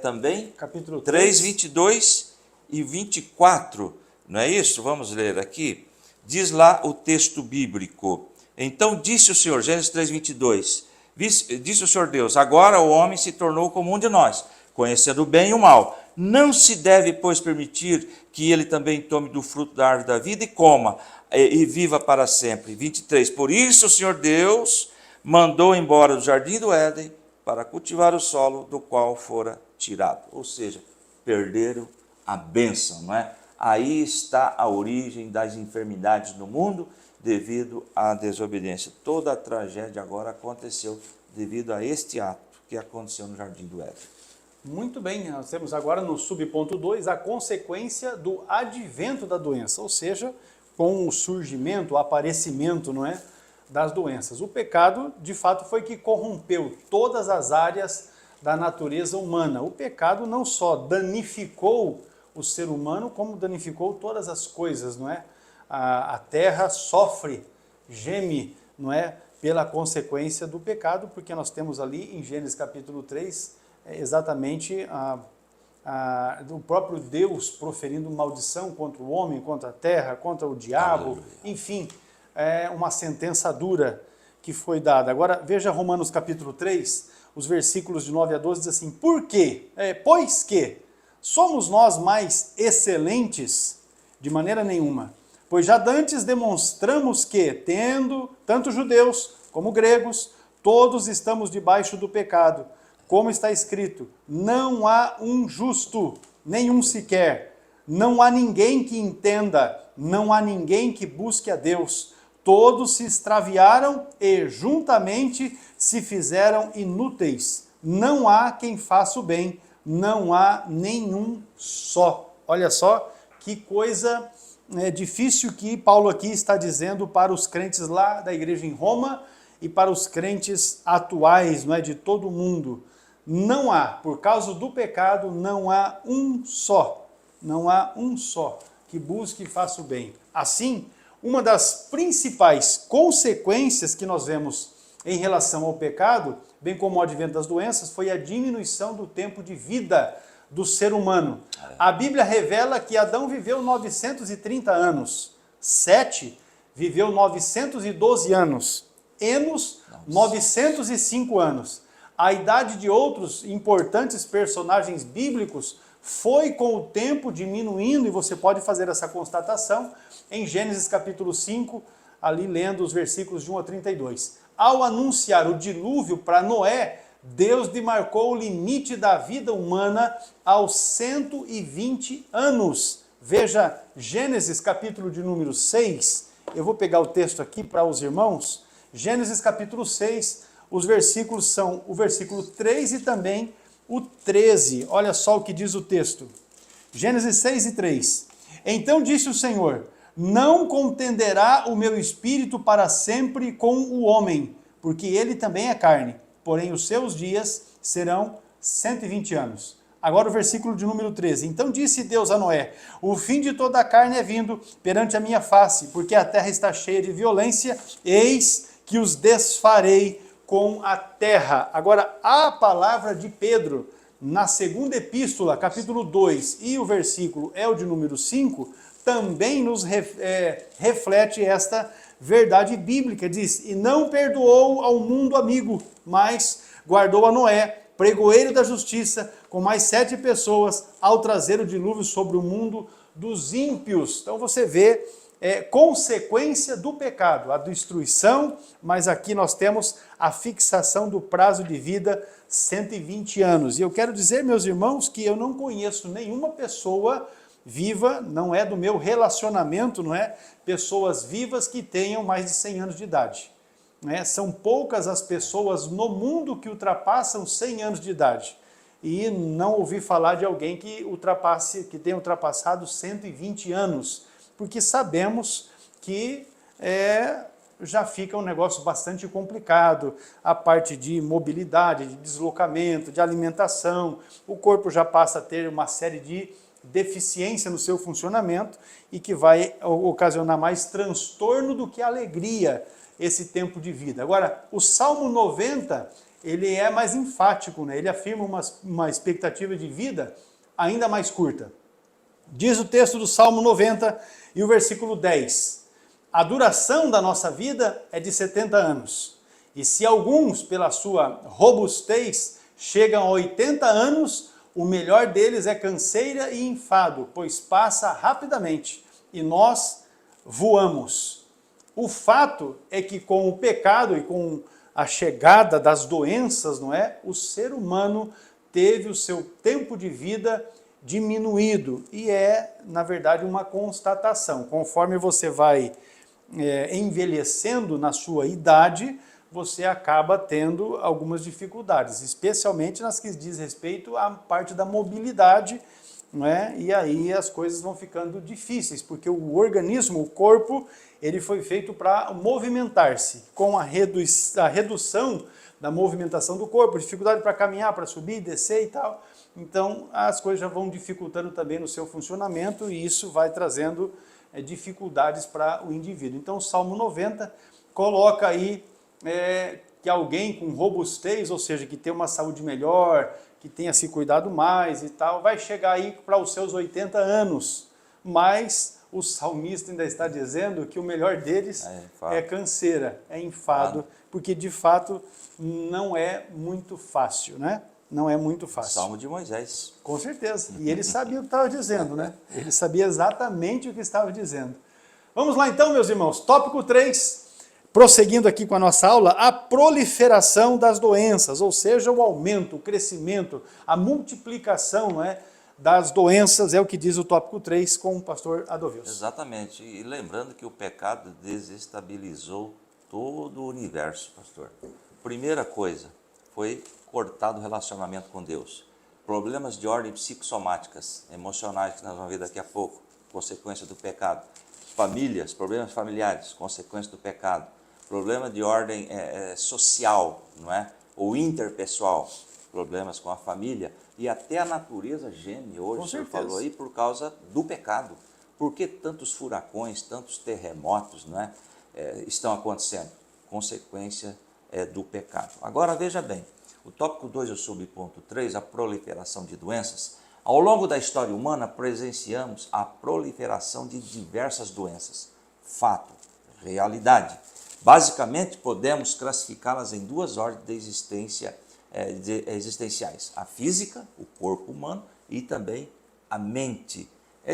[SPEAKER 2] também,
[SPEAKER 1] capítulo
[SPEAKER 2] 3, 22 e 24, não é isso? Vamos ler aqui. Diz lá o texto bíblico. Então disse o Senhor, Gênesis 3, 22, disse o Senhor Deus, agora o homem se tornou como um de nós, conhecendo o bem e o mal. Não se deve, pois, permitir que ele também tome do fruto da árvore da vida e coma, e viva para sempre. 23, por isso o Senhor Deus mandou embora do jardim do Éden para cultivar o solo do qual fora tirado. Ou seja, perderam a bênção, não é? Aí está a origem das enfermidades no mundo devido à desobediência. Toda a tragédia agora aconteceu devido a este ato que aconteceu no jardim do Éden.
[SPEAKER 1] Muito bem, nós temos agora no subponto 2 a consequência do advento da doença, ou seja, com o surgimento, o aparecimento, não é, das doenças. O pecado, de fato, foi que corrompeu todas as áreas da natureza humana. O pecado não só danificou o ser humano, como danificou todas as coisas, não é? A terra sofre, geme, não é, pela consequência do pecado, porque nós temos ali em Gênesis capítulo 3, exatamente o próprio Deus proferindo maldição contra o homem, contra a terra, contra o diabo, enfim, é uma sentença dura que foi dada. Agora, veja Romanos capítulo 3, os versículos de 9 a 12, diz assim, por quê? Pois que somos nós mais excelentes? De maneira nenhuma. Pois já dantes demonstramos que, tendo tanto judeus como gregos, todos estamos debaixo do pecado. Como está escrito, não há um justo, nenhum sequer. Não há ninguém que entenda, não há ninguém que busque a Deus. Todos se extraviaram e juntamente se fizeram inúteis. Não há quem faça o bem, não há nenhum só. Olha só que coisa difícil que Paulo aqui está dizendo para os crentes lá da igreja em Roma e para os crentes atuais, não é, de todo o mundo. Não há, por causa do pecado, não há um só que busque e faça o bem. Assim, uma das principais consequências que nós vemos em relação ao pecado, bem como o advento das doenças, foi a diminuição do tempo de vida do ser humano. A Bíblia revela que Adão viveu 930 anos, Sete viveu 912 anos, Enos 905 anos. A idade de outros importantes personagens bíblicos foi com o tempo diminuindo, e você pode fazer essa constatação em Gênesis capítulo 5, ali lendo os versículos de 1 a 32. Ao anunciar o dilúvio para Noé, Deus demarcou o limite da vida humana aos 120 anos. Veja Gênesis capítulo de número 6, eu vou pegar o texto aqui para os irmãos. Gênesis capítulo 6, os versículos são o versículo 3 e também o 13. Olha só o que diz o texto. Gênesis 6 e 3. Então disse o Senhor, não contenderá o meu espírito para sempre com o homem, porque ele também é carne, porém os seus dias serão 120 anos. Agora o versículo de número 13. Então disse Deus a Noé, o fim de toda a carne é vindo perante a minha face, porque a terra está cheia de violência, eis que os desfarei com a terra. Agora, a palavra de Pedro, na segunda epístola, capítulo 2, e o versículo é o de número 5, também nos reflete esta verdade bíblica. Diz, e não perdoou ao mundo amigo, mas guardou a Noé, pregoeiro da justiça, com mais 7 pessoas, ao trazer o dilúvio sobre o mundo dos ímpios. Então você vê consequência do pecado, a destruição, mas aqui nós temos a fixação do prazo de vida, 120 anos. E eu quero dizer, meus irmãos, que eu não conheço nenhuma pessoa viva, não é do meu relacionamento, não é? Pessoas vivas que tenham mais de 100 anos de idade. Né? São poucas as pessoas no mundo que ultrapassam 100 anos de idade. E não ouvi falar de alguém que tenha ultrapassado 120 anos. Porque sabemos que já fica um negócio bastante complicado, a parte de mobilidade, de deslocamento, de alimentação, o corpo já passa a ter uma série de deficiência no seu funcionamento e que vai ocasionar mais transtorno do que alegria esse tempo de vida. Agora, o Salmo 90, ele é mais enfático, né? Ele afirma uma expectativa de vida ainda mais curta. Diz o texto do Salmo 90 e o versículo 10. A duração da nossa vida é de 70 anos. E se alguns, pela sua robustez, chegam a 80 anos, o melhor deles é canseira e enfado, pois passa rapidamente e nós voamos. O fato é que com o pecado e com a chegada das doenças, não é? O ser humano teve o seu tempo de vida diminuído e na verdade, uma constatação. Conforme você vai envelhecendo na sua idade, você acaba tendo algumas dificuldades, especialmente nas que diz respeito à parte da mobilidade, não é? E aí as coisas vão ficando difíceis, porque o organismo, o corpo, ele foi feito para movimentar-se. Com a redução da movimentação do corpo, dificuldade para caminhar, para subir, descer e tal, então as coisas já vão dificultando também no seu funcionamento e isso vai trazendo dificuldades para o indivíduo. Então o Salmo 90 coloca aí que alguém com robustez, ou seja, que tem uma saúde melhor, que tenha se cuidado mais e tal, vai chegar aí para os seus 80 anos, mas o salmista ainda está dizendo que o melhor deles é canseira, é enfado, porque de fato não é muito fácil, né? Não é muito fácil.
[SPEAKER 2] Salmo de Moisés.
[SPEAKER 1] Com certeza. E ele sabia o que estava dizendo, né? Ele sabia exatamente o que estava dizendo. Vamos lá então, meus irmãos. Tópico 3, prosseguindo aqui com a nossa aula, a proliferação das doenças, ou seja, o aumento, o crescimento, a multiplicação, não é, das doenças, é o que diz o tópico 3 com o pastor Adovilson.
[SPEAKER 2] Exatamente. E lembrando que o pecado desestabilizou todo o universo, pastor. Primeira coisa, foi cortado o relacionamento com Deus. Problemas de ordem psicossomáticas, emocionais, que nós vamos ver daqui a pouco, consequência do pecado. Famílias, problemas familiares, consequência do pecado. Problema de ordem social, não é? Ou interpessoal, problemas com a família. E até a natureza geme hoje, o senhor falou aí, por causa do pecado. Por que tantos furacões, tantos terremotos, não é, estão acontecendo? Consequência do pecado. Agora, veja bem, o tópico 2, o subponto 3, a proliferação de doenças. Ao longo da história humana, presenciamos a proliferação de diversas doenças. Fato, realidade. Basicamente, podemos classificá-las em duas ordens de existência existenciais. A física, o corpo humano, e também a mente.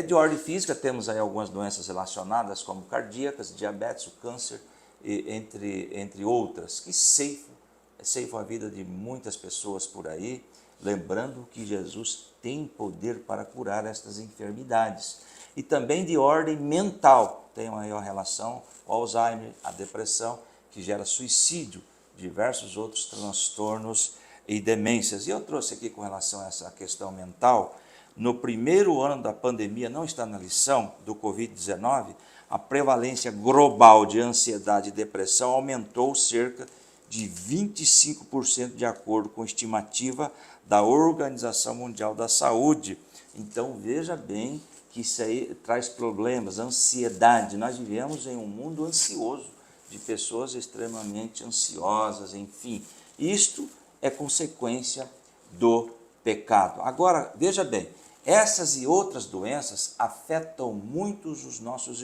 [SPEAKER 2] De ordem física, temos aí algumas doenças relacionadas, como cardíacas, diabetes, o câncer, entre outras, que ceifam a vida de muitas pessoas por aí, lembrando que Jesus tem poder para curar estas enfermidades. E também de ordem mental, tem uma maior relação ao Alzheimer, a depressão, que gera suicídio, diversos outros transtornos e demências. E eu trouxe aqui com relação a essa questão mental, no primeiro ano da pandemia, não está na lição, do Covid-19, a prevalência global de ansiedade e depressão aumentou cerca de 25% de acordo com a estimativa da Organização Mundial da Saúde. Então, veja bem que isso aí traz problemas, ansiedade. Nós vivemos em um mundo ansioso, de pessoas extremamente ansiosas, enfim. Isto é consequência do pecado. Agora, veja bem, essas e outras doenças afetam muitos dos nossos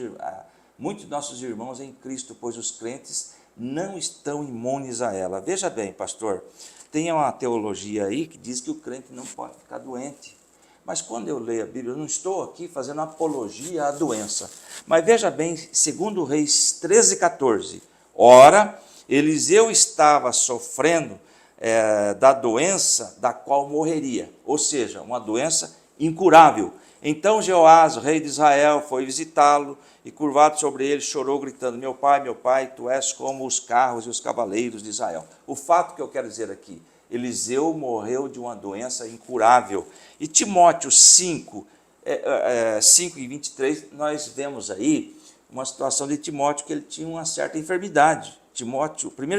[SPEAKER 2] irmãos em Cristo, pois os crentes não estão imunes a ela. Veja bem, pastor, tem uma teologia aí que diz que o crente não pode ficar doente. Mas quando eu leio a Bíblia, eu não estou aqui fazendo apologia à doença. Mas veja bem, 2 Reis 13:14. Ora, Eliseu estava sofrendo da doença da qual morreria, ou seja, uma doença incurável. Então Jeoás, o rei de Israel, foi visitá-lo e, curvado sobre ele, chorou, gritando: meu pai, tu és como os carros e os cavaleiros de Israel. O fato que eu quero dizer aqui, Eliseu morreu de uma doença incurável. E Timóteo 5:23, nós vemos aí uma situação de Timóteo que ele tinha uma certa enfermidade. 1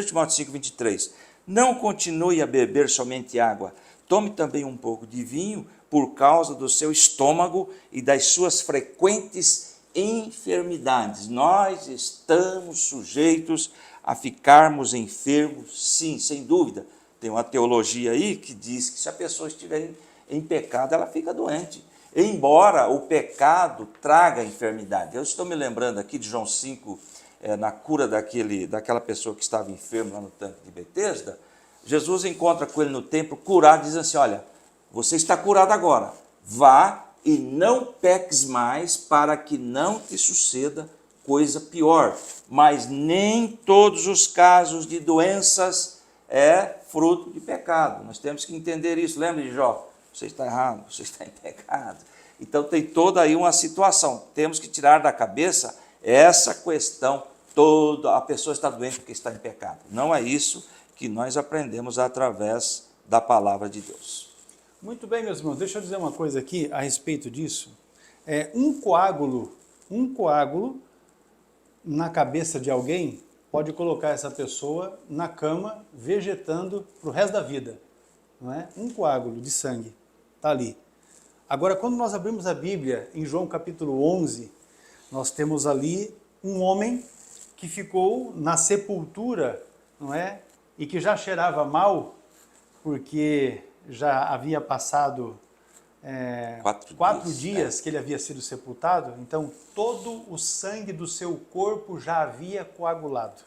[SPEAKER 2] Timóteo 5:23, não continue a beber somente água, tome também um pouco de vinho, por causa do seu estômago e das suas frequentes enfermidades. Nós estamos sujeitos a ficarmos enfermos, sim, sem dúvida. Tem uma teologia aí que diz que se a pessoa estiver em pecado, ela fica doente. Embora o pecado traga enfermidade. Eu estou me lembrando aqui de João 5, na cura daquela pessoa que estava enferma lá no tanque de Betesda. Jesus encontra com ele no templo, curado, diz assim: olha, você está curado agora, vá e não peques mais, para que não te suceda coisa pior. Mas nem todos os casos de doenças é fruto de pecado. Nós temos que entender isso. Lembra de Jó? Você está errado, você está em pecado. Então tem toda aí uma situação. Temos que tirar da cabeça essa questão toda. A pessoa está doente porque está em pecado. Não é isso que nós aprendemos através da palavra de Deus.
[SPEAKER 1] Muito bem, meus irmãos, deixa eu dizer uma coisa aqui a respeito disso. Um coágulo na cabeça de alguém pode colocar essa pessoa na cama, vegetando para o resto da vida. Não é? Um coágulo de sangue está ali. Agora, quando nós abrimos a Bíblia, em João capítulo 11, nós temos ali um homem que ficou na sepultura, não é? E que já cheirava mal, porque já havia passado 4 dias que ele havia sido sepultado, então todo o sangue do seu corpo já havia coagulado.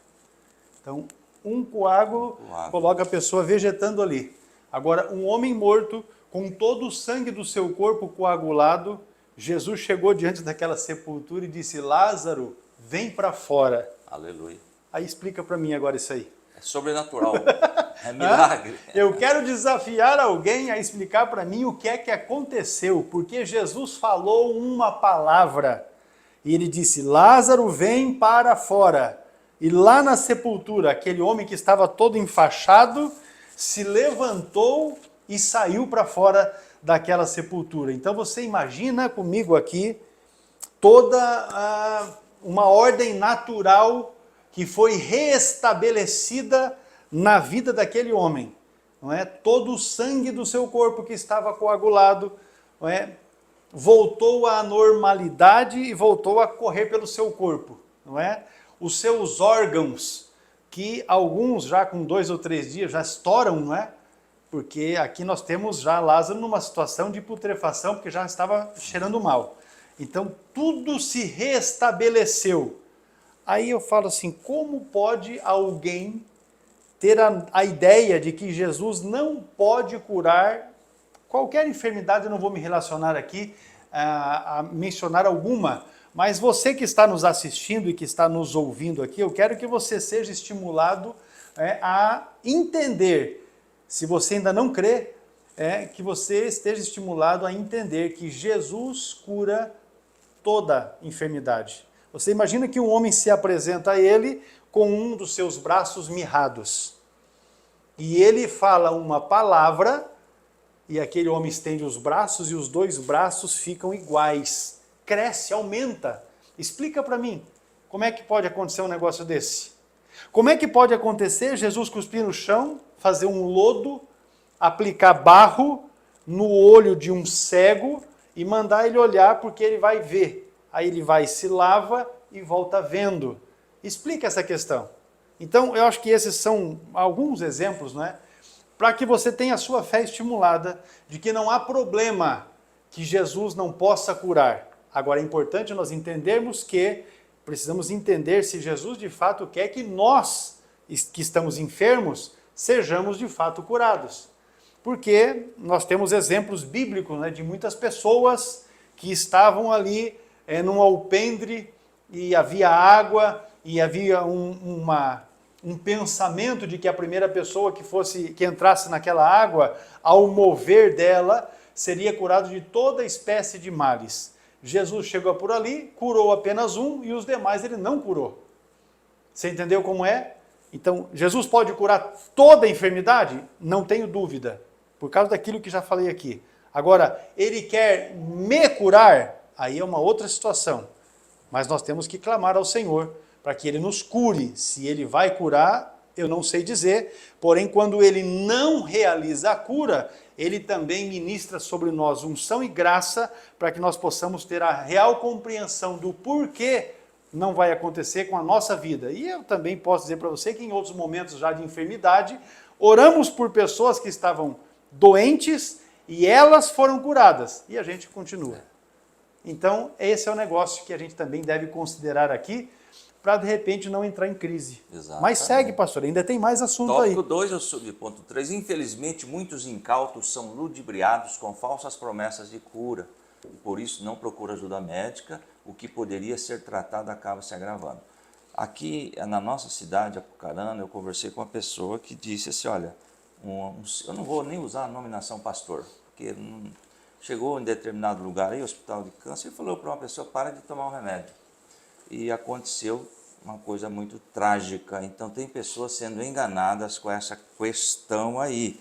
[SPEAKER 1] Então, um coágulo coloca a pessoa vegetando ali. Agora, um homem morto, com todo o sangue do seu corpo coagulado, Jesus chegou diante daquela sepultura e disse: Lázaro, vem para fora.
[SPEAKER 2] Aleluia.
[SPEAKER 1] Aí explica para mim agora isso aí.
[SPEAKER 2] É sobrenatural. É milagre.
[SPEAKER 1] Eu quero desafiar alguém a explicar para mim o que é que aconteceu, porque Jesus falou uma palavra e ele disse: Lázaro, vem para fora. E lá na sepultura, aquele homem que estava todo enfaixado se levantou e saiu para fora daquela sepultura. Então você imagina comigo aqui toda uma ordem natural que foi reestabelecida na vida daquele homem, não é? Todo o sangue do seu corpo que estava coagulado, não é? Voltou à normalidade e voltou a correr pelo seu corpo, não é? Os seus órgãos, que alguns já com 2 ou 3 dias já estouram, não é? Porque aqui nós temos já Lázaro numa situação de putrefação, porque já estava cheirando mal. Então tudo se restabeleceu. Aí eu falo assim, como pode alguém ter a ideia de que Jesus não pode curar qualquer enfermidade? Eu não vou me relacionar aqui a mencionar alguma, mas você que está nos assistindo e que está nos ouvindo aqui, eu quero que você seja estimulado a entender, se você ainda não crê, que você esteja estimulado a entender que Jesus cura toda enfermidade. Você imagina que um homem se apresenta a ele com um dos seus braços mirrados. E ele fala uma palavra, e aquele homem estende os braços e os 2 braços ficam iguais. Cresce, aumenta. Explica para mim, como é que pode acontecer um negócio desse? Como é que pode acontecer Jesus cuspir no chão, fazer um lodo, aplicar barro no olho de um cego e mandar ele olhar porque ele vai ver? Aí ele vai, se lava e volta vendo. Explica essa questão. Então, eu acho que esses são alguns exemplos, né, para que você tenha a sua fé estimulada de que não há problema que Jesus não possa curar. Agora, é importante nós entendermos que precisamos entender se Jesus de fato quer que nós, que estamos enfermos, sejamos de fato curados. Porque nós temos exemplos bíblicos, né, de muitas pessoas que estavam ali num alpendre e havia água e havia um pensamento de que a primeira pessoa que entrasse naquela água, ao mover dela, seria curado de toda espécie de males. Jesus chegou por ali, curou apenas um e os demais ele não curou. Você entendeu como é? Então, Jesus pode curar toda a enfermidade? Não tenho dúvida, por causa daquilo que já falei aqui. Agora, ele quer me curar? Aí é uma outra situação, mas nós temos que clamar ao Senhor para que Ele nos cure. Se Ele vai curar, eu não sei dizer, porém quando Ele não realiza a cura, Ele também ministra sobre nós unção e graça para que nós possamos ter a real compreensão do porquê não vai acontecer com a nossa vida. E eu também posso dizer para você que em outros momentos já de enfermidade, oramos por pessoas que estavam doentes e elas foram curadas, e a gente continua. Então, esse é o negócio que a gente também deve considerar aqui, para de repente não entrar em crise.
[SPEAKER 2] Exatamente.
[SPEAKER 1] Mas segue, pastor, ainda tem mais assunto aí.
[SPEAKER 2] Tópico 2, o subponto 3. Infelizmente, muitos incautos são ludibriados com falsas promessas de cura. Por isso, não procura ajuda médica, o que poderia ser tratado acaba se agravando. Aqui, na nossa cidade, Apucarana, eu conversei com uma pessoa que disse assim, olha, eu não vou nem usar a nominação pastor, porque chegou em determinado lugar aí, hospital de câncer, e falou para uma pessoa, para de tomar um remédio. E aconteceu uma coisa muito trágica. Então tem pessoas sendo enganadas com essa questão aí.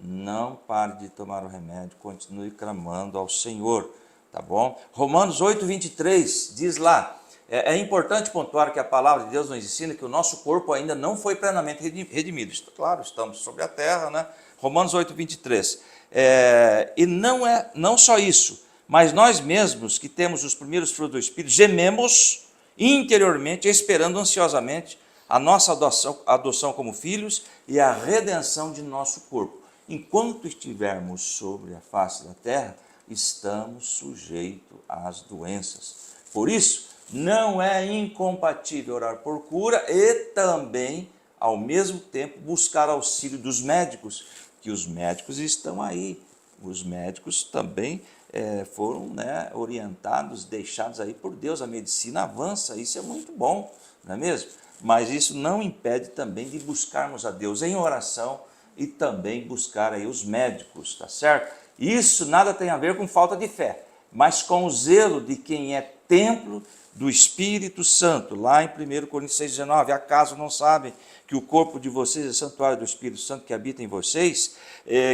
[SPEAKER 2] Não pare de tomar o remédio, continue clamando ao Senhor, tá bom? Romanos 8:23 diz lá, é importante pontuar que a palavra de Deus nos ensina que o nosso corpo ainda não foi plenamente redimido. Claro, estamos sobre a terra, né? Romanos 8:23. E não só isso, mas nós mesmos que temos os primeiros frutos do Espírito, gememos interiormente, esperando ansiosamente a nossa adoção como filhos e a redenção de nosso corpo. Enquanto estivermos sobre a face da terra, estamos sujeitos às doenças. Por isso, não é incompatível orar por cura e também, ao mesmo tempo, buscar auxílio dos médicos, que os médicos estão aí. Os médicos também foram, né, orientados, deixados aí por Deus. A medicina avança, isso é muito bom, não é mesmo? Mas isso não impede também de buscarmos a Deus em oração e também buscar aí os médicos, tá certo? Isso nada tem a ver com falta de fé, mas com o zelo de quem é templo do Espírito Santo. Lá em 1 Coríntios 6,19, acaso não sabem que o corpo de vocês é santuário do Espírito Santo que habita em vocês,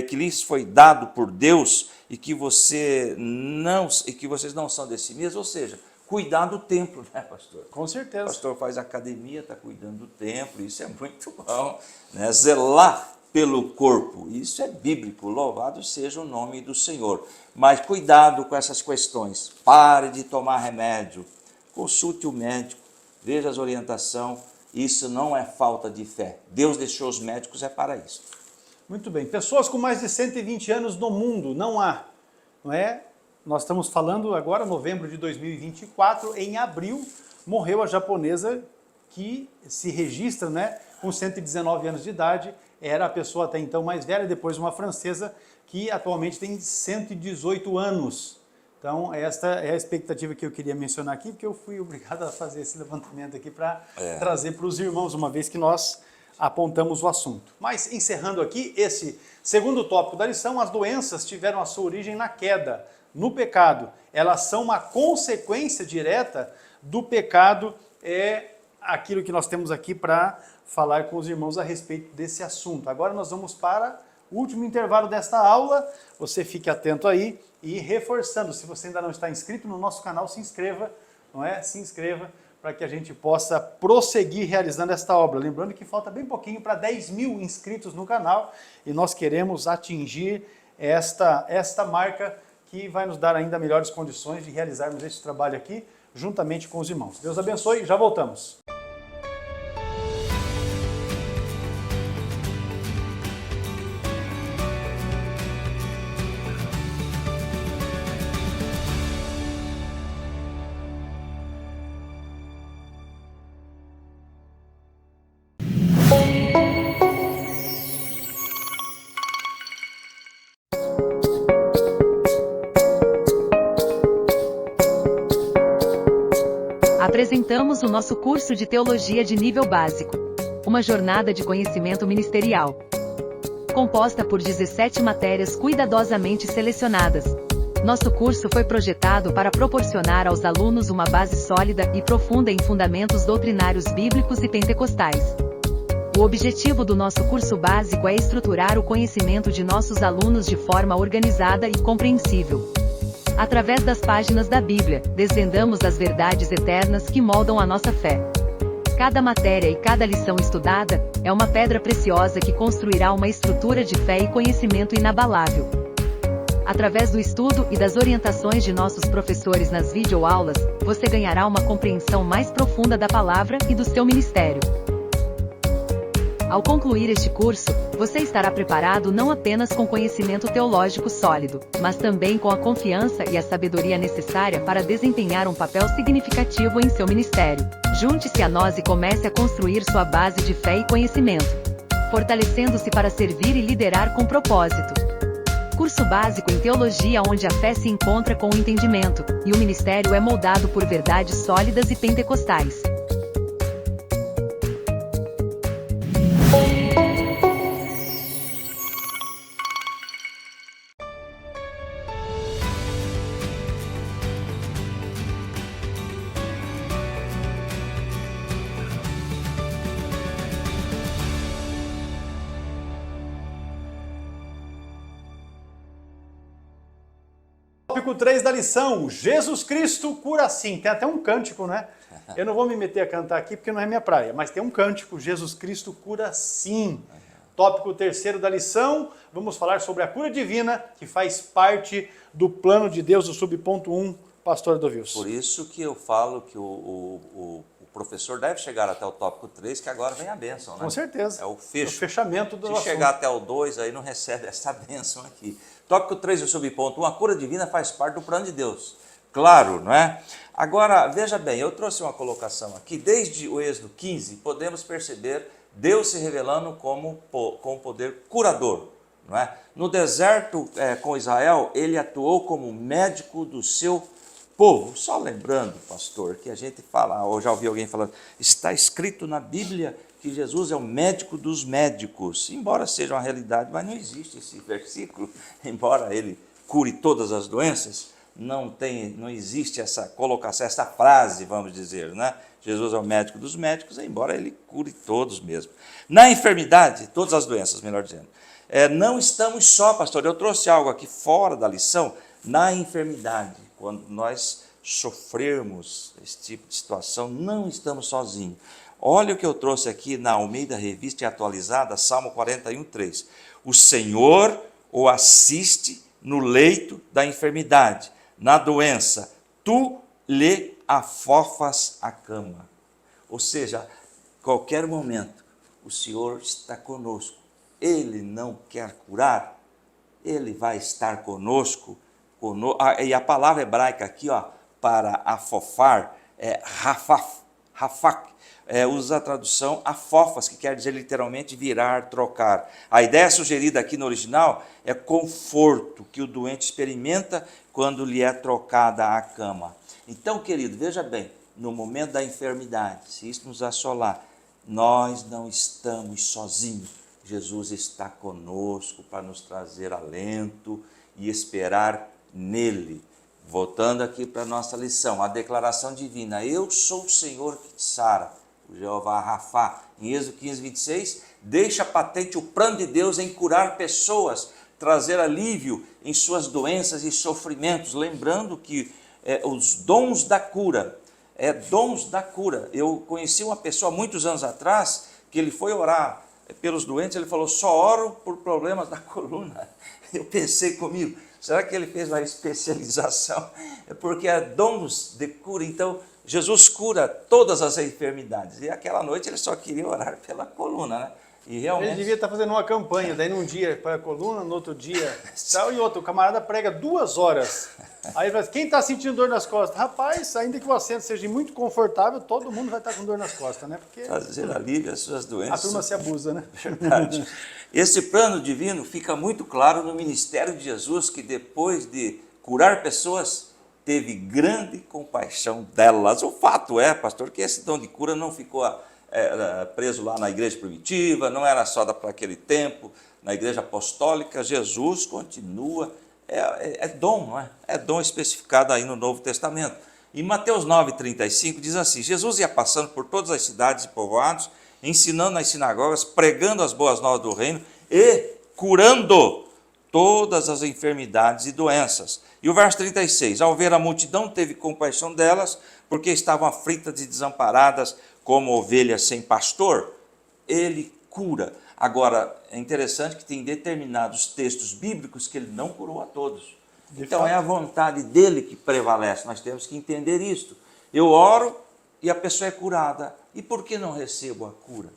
[SPEAKER 2] que lhes foi dado por Deus e que vocês não são de si mesmos? Ou seja, cuidar do templo, né, pastor?
[SPEAKER 1] Com certeza.
[SPEAKER 2] O pastor faz academia, está cuidando do templo, isso é muito bom, né? Zelar pelo corpo, isso é bíblico, louvado seja o nome do Senhor. Mas cuidado com essas questões, pare de tomar remédio, consulte o médico, veja as orientações, isso não é falta de fé. Deus deixou os médicos para isso.
[SPEAKER 1] Muito bem. Pessoas com mais de 120 anos no mundo, não há, não é? Nós estamos falando agora, novembro de 2024, em abril, morreu a japonesa que se registra, né, com 119 anos de idade, era a pessoa até então mais velha, depois uma francesa que atualmente tem 118 anos. Então, esta é a expectativa que eu queria mencionar aqui, porque eu fui obrigado a fazer esse levantamento aqui para trazer para os irmãos, uma vez que nós apontamos o assunto. Mas, encerrando aqui, esse segundo tópico da lição, as doenças tiveram a sua origem na queda, no pecado. Elas são uma consequência direta do pecado, é aquilo que nós temos aqui para falar com os irmãos a respeito desse assunto. Agora nós vamos para o último intervalo desta aula, você fique atento aí e reforçando, se você ainda não está inscrito no nosso canal, se inscreva, não é? Se inscreva para que a gente possa prosseguir realizando esta obra. Lembrando que falta bem pouquinho para 10 mil inscritos no canal e nós queremos atingir esta marca que vai nos dar ainda melhores condições de realizarmos esse trabalho aqui juntamente com os irmãos. Deus abençoe, já voltamos.
[SPEAKER 4] Apresentamos o nosso curso de Teologia de nível básico, uma jornada de conhecimento ministerial, composta por 17 matérias cuidadosamente selecionadas. Nosso curso foi projetado para proporcionar aos alunos uma base sólida e profunda em fundamentos doutrinários bíblicos e pentecostais. O objetivo do nosso curso básico é estruturar o conhecimento de nossos alunos de forma organizada e compreensível. Através das páginas da Bíblia, desvendamos as verdades eternas que moldam a nossa fé. Cada matéria e cada lição estudada é uma pedra preciosa que construirá uma estrutura de fé e conhecimento inabalável. Através do estudo e das orientações de nossos professores nas videoaulas, você ganhará uma compreensão mais profunda da palavra e do seu ministério. Ao concluir este curso, você estará preparado não apenas com conhecimento teológico sólido, mas também com a confiança e a sabedoria necessária para desempenhar um papel significativo em seu ministério. Junte-se a nós e comece a construir sua base de fé e conhecimento, fortalecendo-se para servir e liderar com propósito. Curso básico em teologia onde a fé se encontra com o entendimento, e o ministério é moldado por verdades sólidas e pentecostais.
[SPEAKER 1] Tópico 3 da lição, Jesus Cristo cura sim. Tem até um cântico, né? Eu não vou me meter a cantar aqui porque não é minha praia, mas tem um cântico, Jesus Cristo cura sim. Tópico 3º da lição, vamos falar sobre a cura divina, que faz parte do plano de Deus, do subponto 1, pastor Edovilson.
[SPEAKER 2] Por isso que eu falo que o professor deve chegar até o tópico 3, que agora vem a bênção, né?
[SPEAKER 1] Com certeza.
[SPEAKER 2] É o fecho.
[SPEAKER 1] O fechamento do
[SPEAKER 2] Se
[SPEAKER 1] assunto.
[SPEAKER 2] chegar até o 2, aí não recebe essa bênção aqui. Tópico 3 do subponto 1, a cura divina faz parte do plano de Deus. Claro, não é? Agora, veja bem, eu trouxe uma colocação aqui, desde o Êxodo 15, podemos perceber Deus se revelando como poder curador, não é? No deserto com Israel, ele atuou como médico do seu povo. Só lembrando, pastor, que a gente fala, ou já ouvi alguém falando, está escrito na Bíblia que Jesus é o médico dos médicos, embora seja uma realidade, mas não existe esse versículo, embora ele cure todas as doenças, não existe essa colocação, essa frase, vamos dizer, né? Jesus é o médico dos médicos, embora ele cure todos mesmo. Na enfermidade, todas as doenças, melhor dizendo, não estamos só, pastor, eu trouxe algo aqui fora da lição, na enfermidade, quando nós sofrermos esse tipo de situação, não estamos sozinhos. Olha o que eu trouxe aqui na Almeida Revista e Atualizada, Salmo 41:3. O Senhor o assiste no leito da enfermidade, na doença, tu lhe afofas a cama. Ou seja, qualquer momento, o Senhor está conosco. Ele não quer curar, Ele vai estar conosco. E a palavra hebraica aqui, para afofar, é rafak, usa a tradução afofas, que quer dizer literalmente virar, trocar. A ideia sugerida aqui no original é conforto que o doente experimenta quando lhe é trocada a cama. Então, querido, veja bem, no momento da enfermidade, se isso nos assolar, nós não estamos sozinhos. Jesus está conosco para nos trazer alento e esperar nele. Voltando aqui para a nossa lição, a declaração divina, eu sou o Senhor que te sara, o Jeová Rafá, em Êxodo 15:26, deixa patente o plano de Deus em curar pessoas, trazer alívio em suas doenças e sofrimentos, lembrando que os dons da cura, dons da cura. Eu conheci uma pessoa muitos anos atrás, que ele foi orar pelos doentes, ele falou, só oro por problemas da coluna. Eu pensei comigo, será que ele fez uma especialização? Porque é dons de cura. Então, Jesus cura todas as enfermidades. E aquela noite ele só queria orar pela coluna, né? E realmente...
[SPEAKER 1] Ele devia estar fazendo uma campanha, daí num dia para a coluna, no outro dia tal, e outro. O camarada prega 2 horas. Aí ele fala, quem está sentindo dor nas costas? Rapaz, ainda que o assento seja muito confortável, todo mundo vai estar com dor nas costas, né? Porque
[SPEAKER 2] fazer alívio às suas doenças.
[SPEAKER 1] a turma se abusa, né?
[SPEAKER 2] Verdade. Esse plano divino fica muito claro no ministério de Jesus, que depois de curar pessoas, teve grande compaixão delas. O fato é, pastor, que esse dom de cura não ficou preso lá na igreja primitiva, não era só para aquele tempo, na igreja apostólica. Jesus continua, dom, não é? É dom especificado aí no Novo Testamento. Em Mateus 9:35 diz assim, Jesus ia passando por todas as cidades e povoados, ensinando nas sinagogas, pregando as boas novas do reino e curando todas as enfermidades e doenças. E o verso 36, ao ver a multidão, teve compaixão delas, porque estavam aflitas e desamparadas, como ovelhas sem pastor. Ele cura. Agora, é interessante que tem determinados textos bíblicos que ele não curou a todos. Então, é a vontade dele que prevalece. Nós temos que entender isto. Eu oro e a pessoa é curada. E por que não recebo a cura?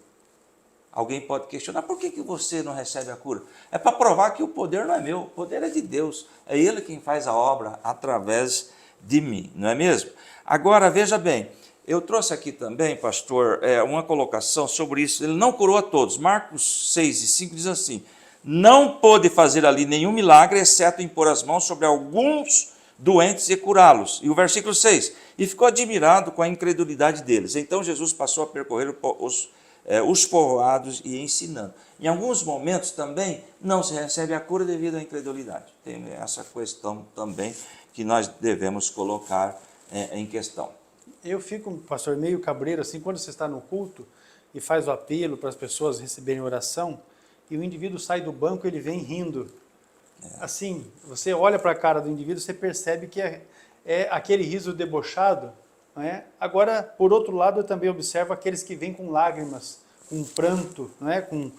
[SPEAKER 2] Alguém pode questionar, por que você não recebe a cura? É para provar que o poder não é meu, o poder é de Deus. É Ele quem faz a obra através de mim, não é mesmo? Agora, veja bem, eu trouxe aqui também, pastor, uma colocação sobre isso. Ele não curou a todos. Marcos 6:5 diz assim, não pôde fazer ali nenhum milagre, exceto impor as mãos sobre alguns doentes e curá-los. E o versículo 6, e ficou admirado com a incredulidade deles. Então Jesus passou a percorrer os povoados e ensinando. Em alguns momentos também não se recebe a cura devido à incredulidade. Tem essa questão também que nós devemos colocar em questão.
[SPEAKER 1] Eu fico, pastor, meio cabreiro assim, quando você está no culto e faz o apelo para as pessoas receberem oração, e o indivíduo sai do banco e ele vem rindo. Assim, você olha para a cara do indivíduo, você percebe que é aquele riso debochado, não é? Agora, por outro lado, eu também observo aqueles que vêm com lágrimas, com pranto, não é? Com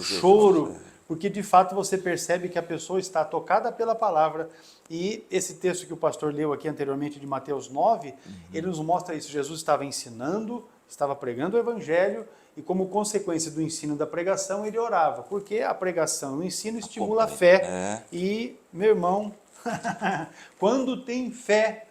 [SPEAKER 1] choro, porque de fato você percebe que a pessoa está tocada pela palavra. E esse texto que o pastor leu aqui anteriormente de Mateus 9, ele nos mostra isso. Jesus estava ensinando, estava pregando o evangelho, e como consequência do ensino da pregação, ele orava, porque a pregação, o ensino estimula a fé. E, meu irmão, quando tem fé,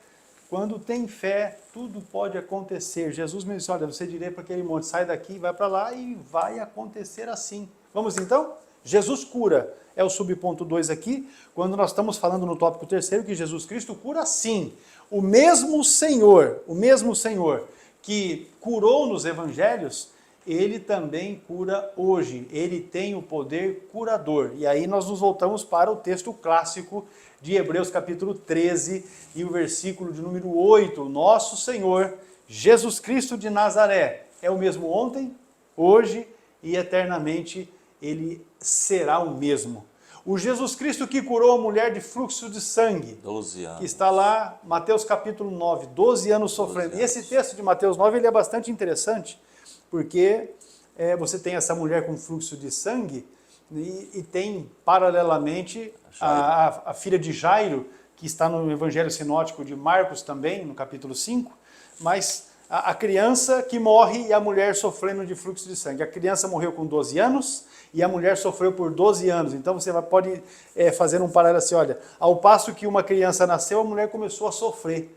[SPEAKER 1] tudo pode acontecer. Jesus me disse, olha, você diria para aquele monte, sai daqui, vai para lá e vai acontecer assim. Vamos então? Jesus cura. É o subponto 2 aqui, quando nós estamos falando no tópico 3º que Jesus Cristo cura sim. O mesmo Senhor que curou nos evangelhos, ele também cura hoje. Ele tem o poder curador. E aí nós nos voltamos para o texto clássico de Hebreus capítulo 13 e o versículo de número 8. Nosso Senhor, Jesus Cristo de Nazaré, é o mesmo ontem, hoje e eternamente ele será o mesmo. O Jesus Cristo que curou a mulher de fluxo de sangue,
[SPEAKER 2] 12 anos.
[SPEAKER 1] que está lá, Mateus capítulo 9, 12 anos sofrendo.
[SPEAKER 2] 12
[SPEAKER 1] E esse texto de Mateus 9 ele é bastante interessante, porque você tem essa mulher com fluxo de sangue e tem, paralelamente, a filha de Jairo, que está no Evangelho Sinótico de Marcos também, no capítulo 5, mas a criança que morre e a mulher sofrendo de fluxo de sangue. A criança morreu com 12 anos e a mulher sofreu por 12 anos. Então você pode fazer um paralelo assim, olha, ao passo que uma criança nasceu, a mulher começou a sofrer.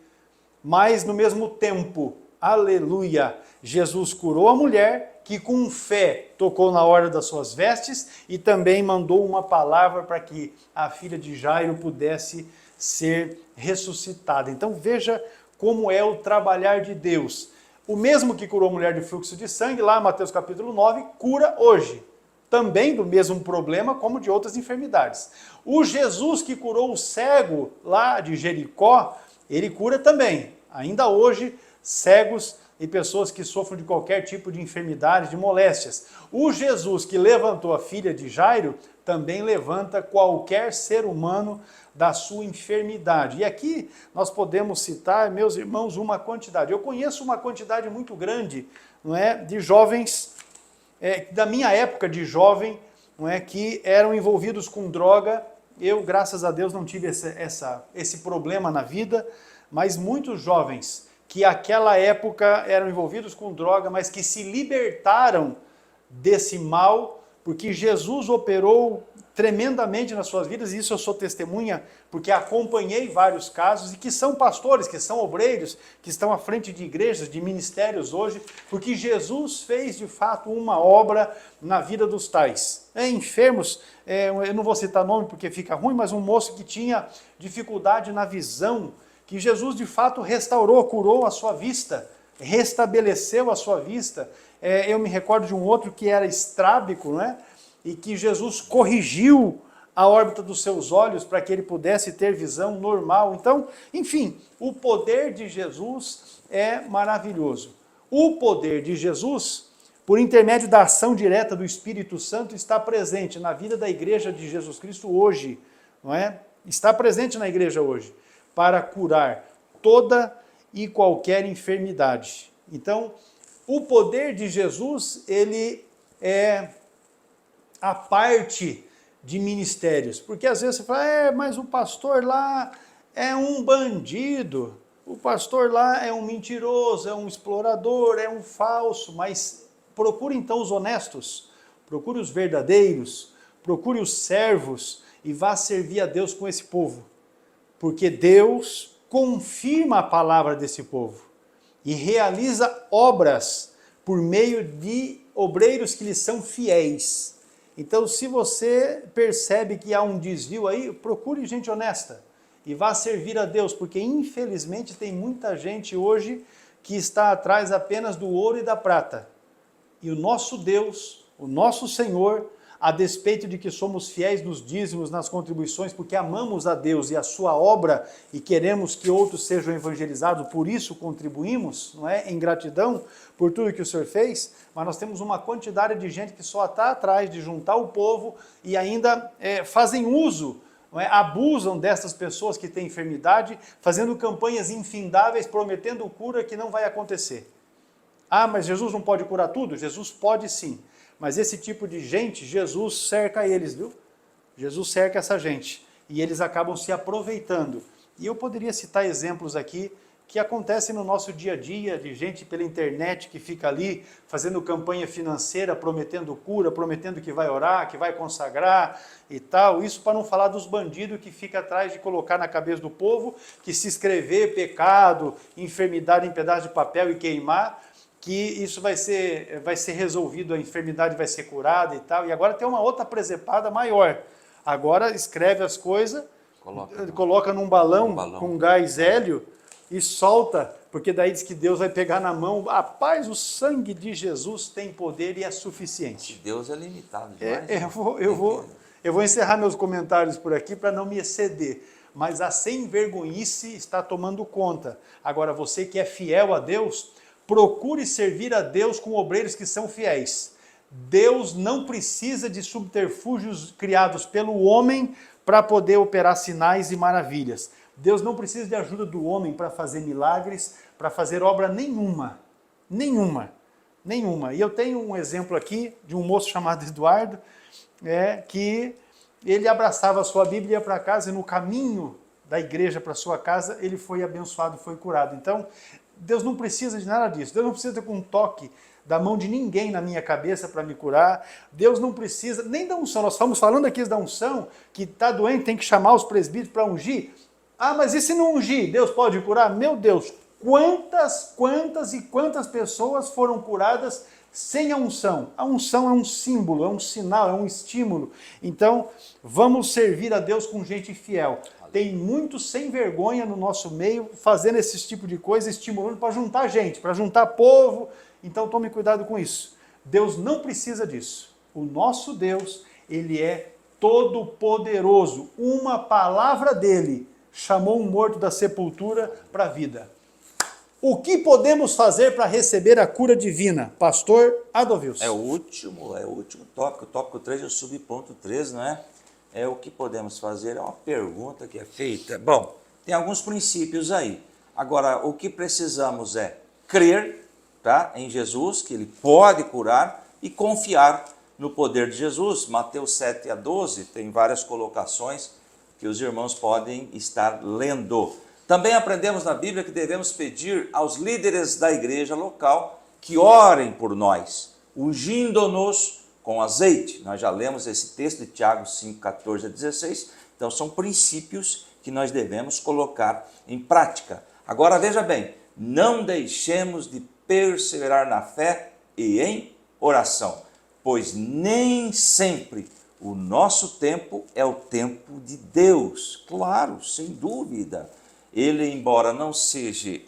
[SPEAKER 1] Mas no mesmo tempo, aleluia, Jesus curou a mulher que com fé tocou na orla das suas vestes e também mandou uma palavra para que a filha de Jairo pudesse ser ressuscitada. Então veja como é o trabalhar de Deus. O mesmo que curou a mulher de fluxo de sangue, lá em Mateus capítulo 9, cura hoje. Também do mesmo problema, como de outras enfermidades. O Jesus que curou o cego lá de Jericó, ele cura também. Ainda hoje, cegos e pessoas que sofrem de qualquer tipo de enfermidade, de moléstias. O Jesus que levantou a filha de Jairo, também levanta qualquer ser humano da sua enfermidade. E aqui nós podemos citar, meus irmãos, uma quantidade. Eu conheço uma quantidade muito grande, não é, de jovens, da minha época de jovem, não é, que eram envolvidos com droga. Eu, graças a Deus, não tive esse problema na vida, mas muitos jovens que naquela época eram envolvidos com droga, mas que se libertaram desse mal, porque Jesus operou tremendamente nas suas vidas, e isso eu sou testemunha, porque acompanhei vários casos, e que são pastores, que são obreiros, que estão à frente de igrejas, de ministérios hoje, porque Jesus fez de fato uma obra na vida dos tais. Enfermos, eu não vou citar nome porque fica ruim, mas um moço que tinha dificuldade na visão, que Jesus de fato restaurou, curou a sua vista, restabeleceu a sua vista. Eu me recordo de um outro que era estrábico, não é? E que Jesus corrigiu a órbita dos seus olhos para que ele pudesse ter visão normal. Então, enfim, o poder de Jesus é maravilhoso. O poder de Jesus, por intermédio da ação direta do Espírito Santo, está presente na vida da igreja de Jesus Cristo hoje, não é? Está presente na igreja hoje, para curar toda e qualquer enfermidade. Então, o poder de Jesus, ele é a parte de ministérios. Porque às vezes você fala, mas o pastor lá é um bandido, o pastor lá é um mentiroso, é um explorador, é um falso. Mas procure então os honestos, procure os verdadeiros, procure os servos e vá servir a Deus com esse povo. Porque Deus confirma a palavra desse povo e realiza obras por meio de obreiros que lhe são fiéis. Então, se você percebe que há um desvio aí, procure gente honesta e vá servir a Deus, porque infelizmente tem muita gente hoje que está atrás apenas do ouro e da prata. E o nosso Deus, o nosso Senhor, a despeito de que somos fiéis nos dízimos, nas contribuições, porque amamos a Deus e a sua obra e queremos que outros sejam evangelizados, por isso contribuímos, não é? Em gratidão por tudo que o Senhor fez, mas nós temos uma quantidade de gente que só está atrás de juntar o povo e ainda fazem uso, não é? Abusam dessas pessoas que têm enfermidade, fazendo campanhas infindáveis, prometendo cura que não vai acontecer. Ah, mas Jesus não pode curar tudo? Jesus pode sim. Mas esse tipo de gente, Jesus cerca eles, viu? Jesus cerca essa gente. E eles acabam se aproveitando. E eu poderia citar exemplos aqui que acontecem no nosso dia a dia, de gente pela internet que fica ali fazendo campanha financeira, prometendo cura, prometendo que vai orar, que vai consagrar e tal. Isso para não falar dos bandidos que ficam atrás de colocar na cabeça do povo que se escrever pecado, enfermidade em pedaço de papel e queimar, que isso vai ser resolvido, a enfermidade vai ser curada e tal. E agora tem uma outra presepada maior. Agora escreve as coisas, coloca num balão com gás hélio e solta, porque daí diz que Deus vai pegar na mão. Rapaz, o sangue de Jesus tem poder e é suficiente.
[SPEAKER 2] Deus é limitado demais.
[SPEAKER 1] Eu vou encerrar meus comentários por aqui para não me exceder. Mas a sem vergonhice está tomando conta. Agora, você que é fiel a Deus, procure servir a Deus com obreiros que são fiéis. Deus não precisa de subterfúgios criados pelo homem para poder operar sinais e maravilhas. Deus não precisa de ajuda do homem para fazer milagres, para fazer obra nenhuma. Nenhuma. Nenhuma. E eu tenho um exemplo aqui de um moço chamado Eduardo, que ele abraçava a sua Bíblia e ia para casa, e no caminho da igreja para sua casa, ele foi abençoado, foi curado. Então, Deus não precisa de nada disso. Deus não precisa de um toque da mão de ninguém na minha cabeça para me curar. Deus não precisa nem da unção. Nós estamos falando aqui da unção, que está doente, tem que chamar os presbíteros para ungir. Ah, mas e se não ungir? Deus pode curar? Meu Deus, quantas pessoas foram curadas sem a unção? A unção é um símbolo, é um sinal, é um estímulo. Então, vamos servir a Deus com gente fiel. Tem muitos sem vergonha no nosso meio, fazendo esse tipo de coisa, estimulando para juntar gente, para juntar povo. Então, tome cuidado com isso. Deus não precisa disso. O nosso Deus, ele é todo-poderoso. Uma palavra dele chamou um morto da sepultura para a vida. O que podemos fazer para receber a cura divina? Pastor Adalvilson.
[SPEAKER 2] É o último tópico. O tópico 3 é o subponto 3, não é? É o que podemos fazer, é uma pergunta que é feita. Bom, tem alguns princípios aí. Agora, o que precisamos é crer, tá, em Jesus, que ele pode curar, e confiar no poder de Jesus. Mateus 7 a 12 tem várias colocações que os irmãos podem estar lendo. Também aprendemos na Bíblia que devemos pedir aos líderes da igreja local que orem por nós, ungindo-nos com azeite. Nós já lemos esse texto de Tiago 5, 14 a 16. Então, são princípios que nós devemos colocar em prática. Agora, veja bem, não deixemos de perseverar na fé e em oração, pois nem sempre o nosso tempo é o tempo de Deus. Claro, sem dúvida. Ele, embora não seja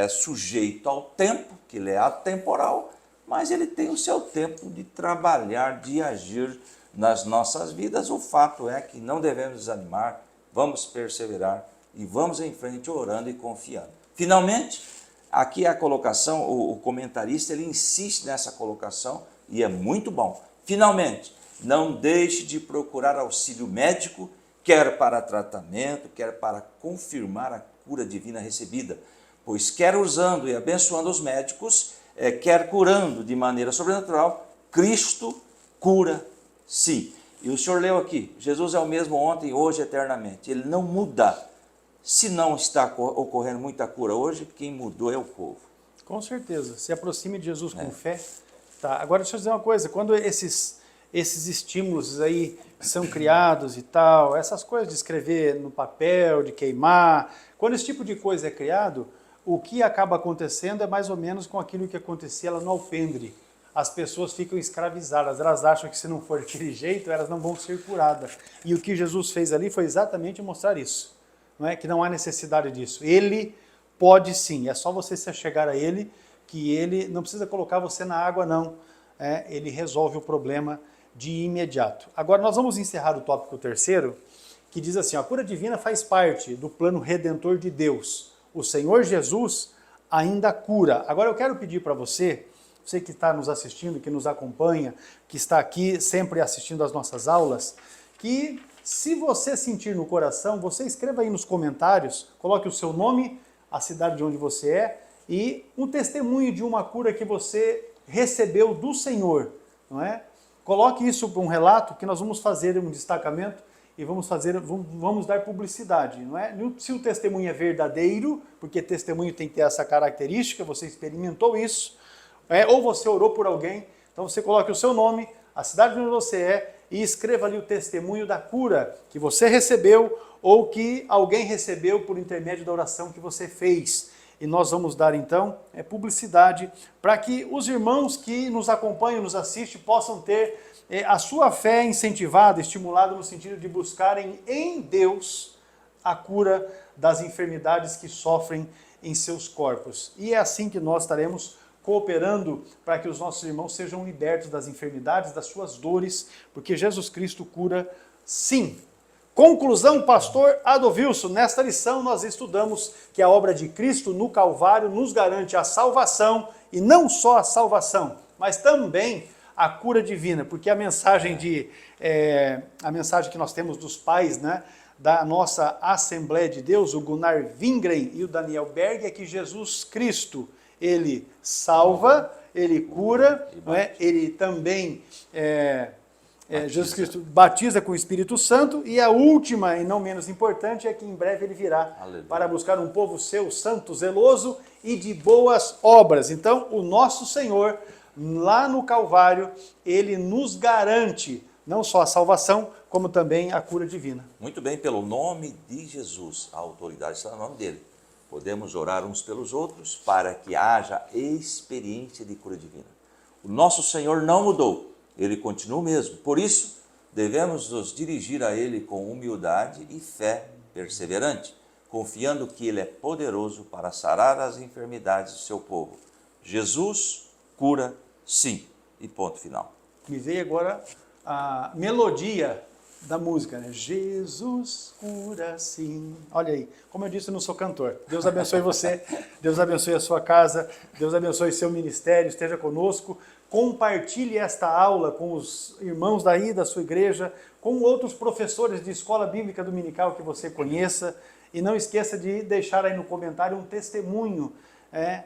[SPEAKER 2] sujeito ao tempo, que ele é atemporal, mas ele tem o seu tempo de trabalhar, de agir nas nossas vidas. O fato é que não devemos desanimar, vamos perseverar e vamos em frente orando e confiando. Finalmente, aqui a colocação, o comentarista, ele insiste nessa colocação e é muito bom. Finalmente, não deixe de procurar auxílio médico, quer para tratamento, quer para confirmar a cura divina recebida, pois quer usando e abençoando os médicos, quer curando de maneira sobrenatural, Cristo cura sim. E o senhor leu aqui, Jesus é o mesmo ontem, hoje, eternamente. Ele não muda. Se não está ocorrendo muita cura hoje, quem mudou é o povo.
[SPEAKER 1] Com certeza. Se aproxime de Jesus com fé. Tá. Agora, deixa eu dizer uma coisa. Quando esses estímulos aí são criados e tal, essas coisas de escrever no papel, de queimar, quando esse tipo de coisa é criado, o que acaba acontecendo é mais ou menos com aquilo que acontecia lá no alpendre. As pessoas ficam escravizadas, elas acham que se não for daquele jeito, elas não vão ser curadas. E o que Jesus fez ali foi exatamente mostrar isso, não é? Que não há necessidade disso. Ele pode sim, é só você se achegar a ele, que ele não precisa colocar você na água não, ele resolve o problema de imediato. Agora nós vamos encerrar o tópico 3º, que diz assim, a cura divina faz parte do plano redentor de Deus. O Senhor Jesus ainda cura. Agora eu quero pedir para você que está nos assistindo, que nos acompanha, que está aqui sempre assistindo às nossas aulas, que se você sentir no coração, você escreva aí nos comentários, coloque o seu nome, a cidade de onde você é e um testemunho de uma cura que você recebeu do Senhor, não é? Coloque isso para um relato que nós vamos fazer um destacamento e vamos dar publicidade, não é? Se o testemunho é verdadeiro, porque testemunho tem que ter essa característica, você experimentou isso, ou você orou por alguém, então você coloque o seu nome, a cidade onde você é e escreva ali o testemunho da cura que você recebeu ou que alguém recebeu por intermédio da oração que você fez. e nós vamos dar então publicidade para que os irmãos que nos acompanham, nos assistem, possam ter a sua fé incentivada, estimulada no sentido de buscarem em Deus a cura das enfermidades que sofrem em seus corpos. E é assim que nós estaremos cooperando para que os nossos irmãos sejam libertos das enfermidades, das suas dores, porque Jesus Cristo cura sim. Conclusão, pastor Adolfo. Nesta lição nós estudamos que a obra de Cristo no Calvário nos garante a salvação, e não só a salvação, mas também a cura divina, porque a mensagem que nós temos dos pais, né, da nossa Assembleia de Deus, o Gunnar Wingren e o Daniel Berg, é que Jesus Cristo, ele salva, ele cura, não é? Ele também, Jesus Cristo batiza com o Espírito Santo, e a última e não menos importante é que em breve ele virá para buscar um povo seu santo, zeloso e de boas obras. Então, o nosso Senhor, lá no Calvário, ele nos garante não só a salvação, como também a cura divina.
[SPEAKER 2] Muito bem, pelo nome de Jesus, a autoridade está no nome dele. Podemos orar uns pelos outros para que haja experiência de cura divina. O nosso Senhor não mudou, ele continua o mesmo. Por isso, devemos nos dirigir a ele com humildade e fé perseverante, confiando que ele é poderoso para sarar as enfermidades do seu povo. Jesus cura sim. E ponto final.
[SPEAKER 1] Me veio agora a melodia da música, né? Jesus cura sim. Olha aí, como eu disse, eu não sou cantor. Deus abençoe você, Deus abençoe a sua casa, Deus abençoe seu ministério, esteja conosco. Compartilhe esta aula com os irmãos daí da sua igreja, com outros professores de escola bíblica dominical que você conheça, e não esqueça de deixar aí no comentário um testemunho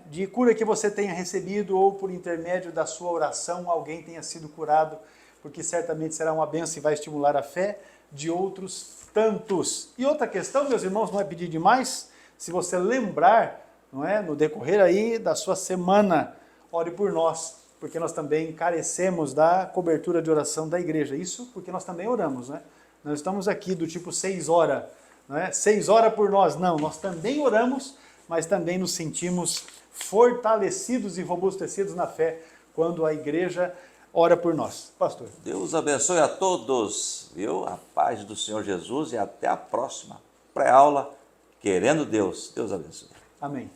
[SPEAKER 1] de cura que você tenha recebido, ou por intermédio da sua oração alguém tenha sido curado, porque certamente será uma bênção e vai estimular a fé de outros tantos. E outra questão, meus irmãos, não é pedir demais, se você lembrar, não é, no decorrer aí da sua semana, ore por nós, porque nós também carecemos da cobertura de oração da igreja. Isso porque nós também oramos, né? Nós estamos aqui do tipo 6 horas, não é? 6 horas por nós, não, nós também oramos, mas também nos sentimos fortalecidos e robustecidos na fé quando a igreja ora por nós. Pastor.
[SPEAKER 2] Deus abençoe a todos, viu? A paz do Senhor Jesus, e até a próxima pré-aula, querendo Deus. Deus abençoe.
[SPEAKER 1] Amém.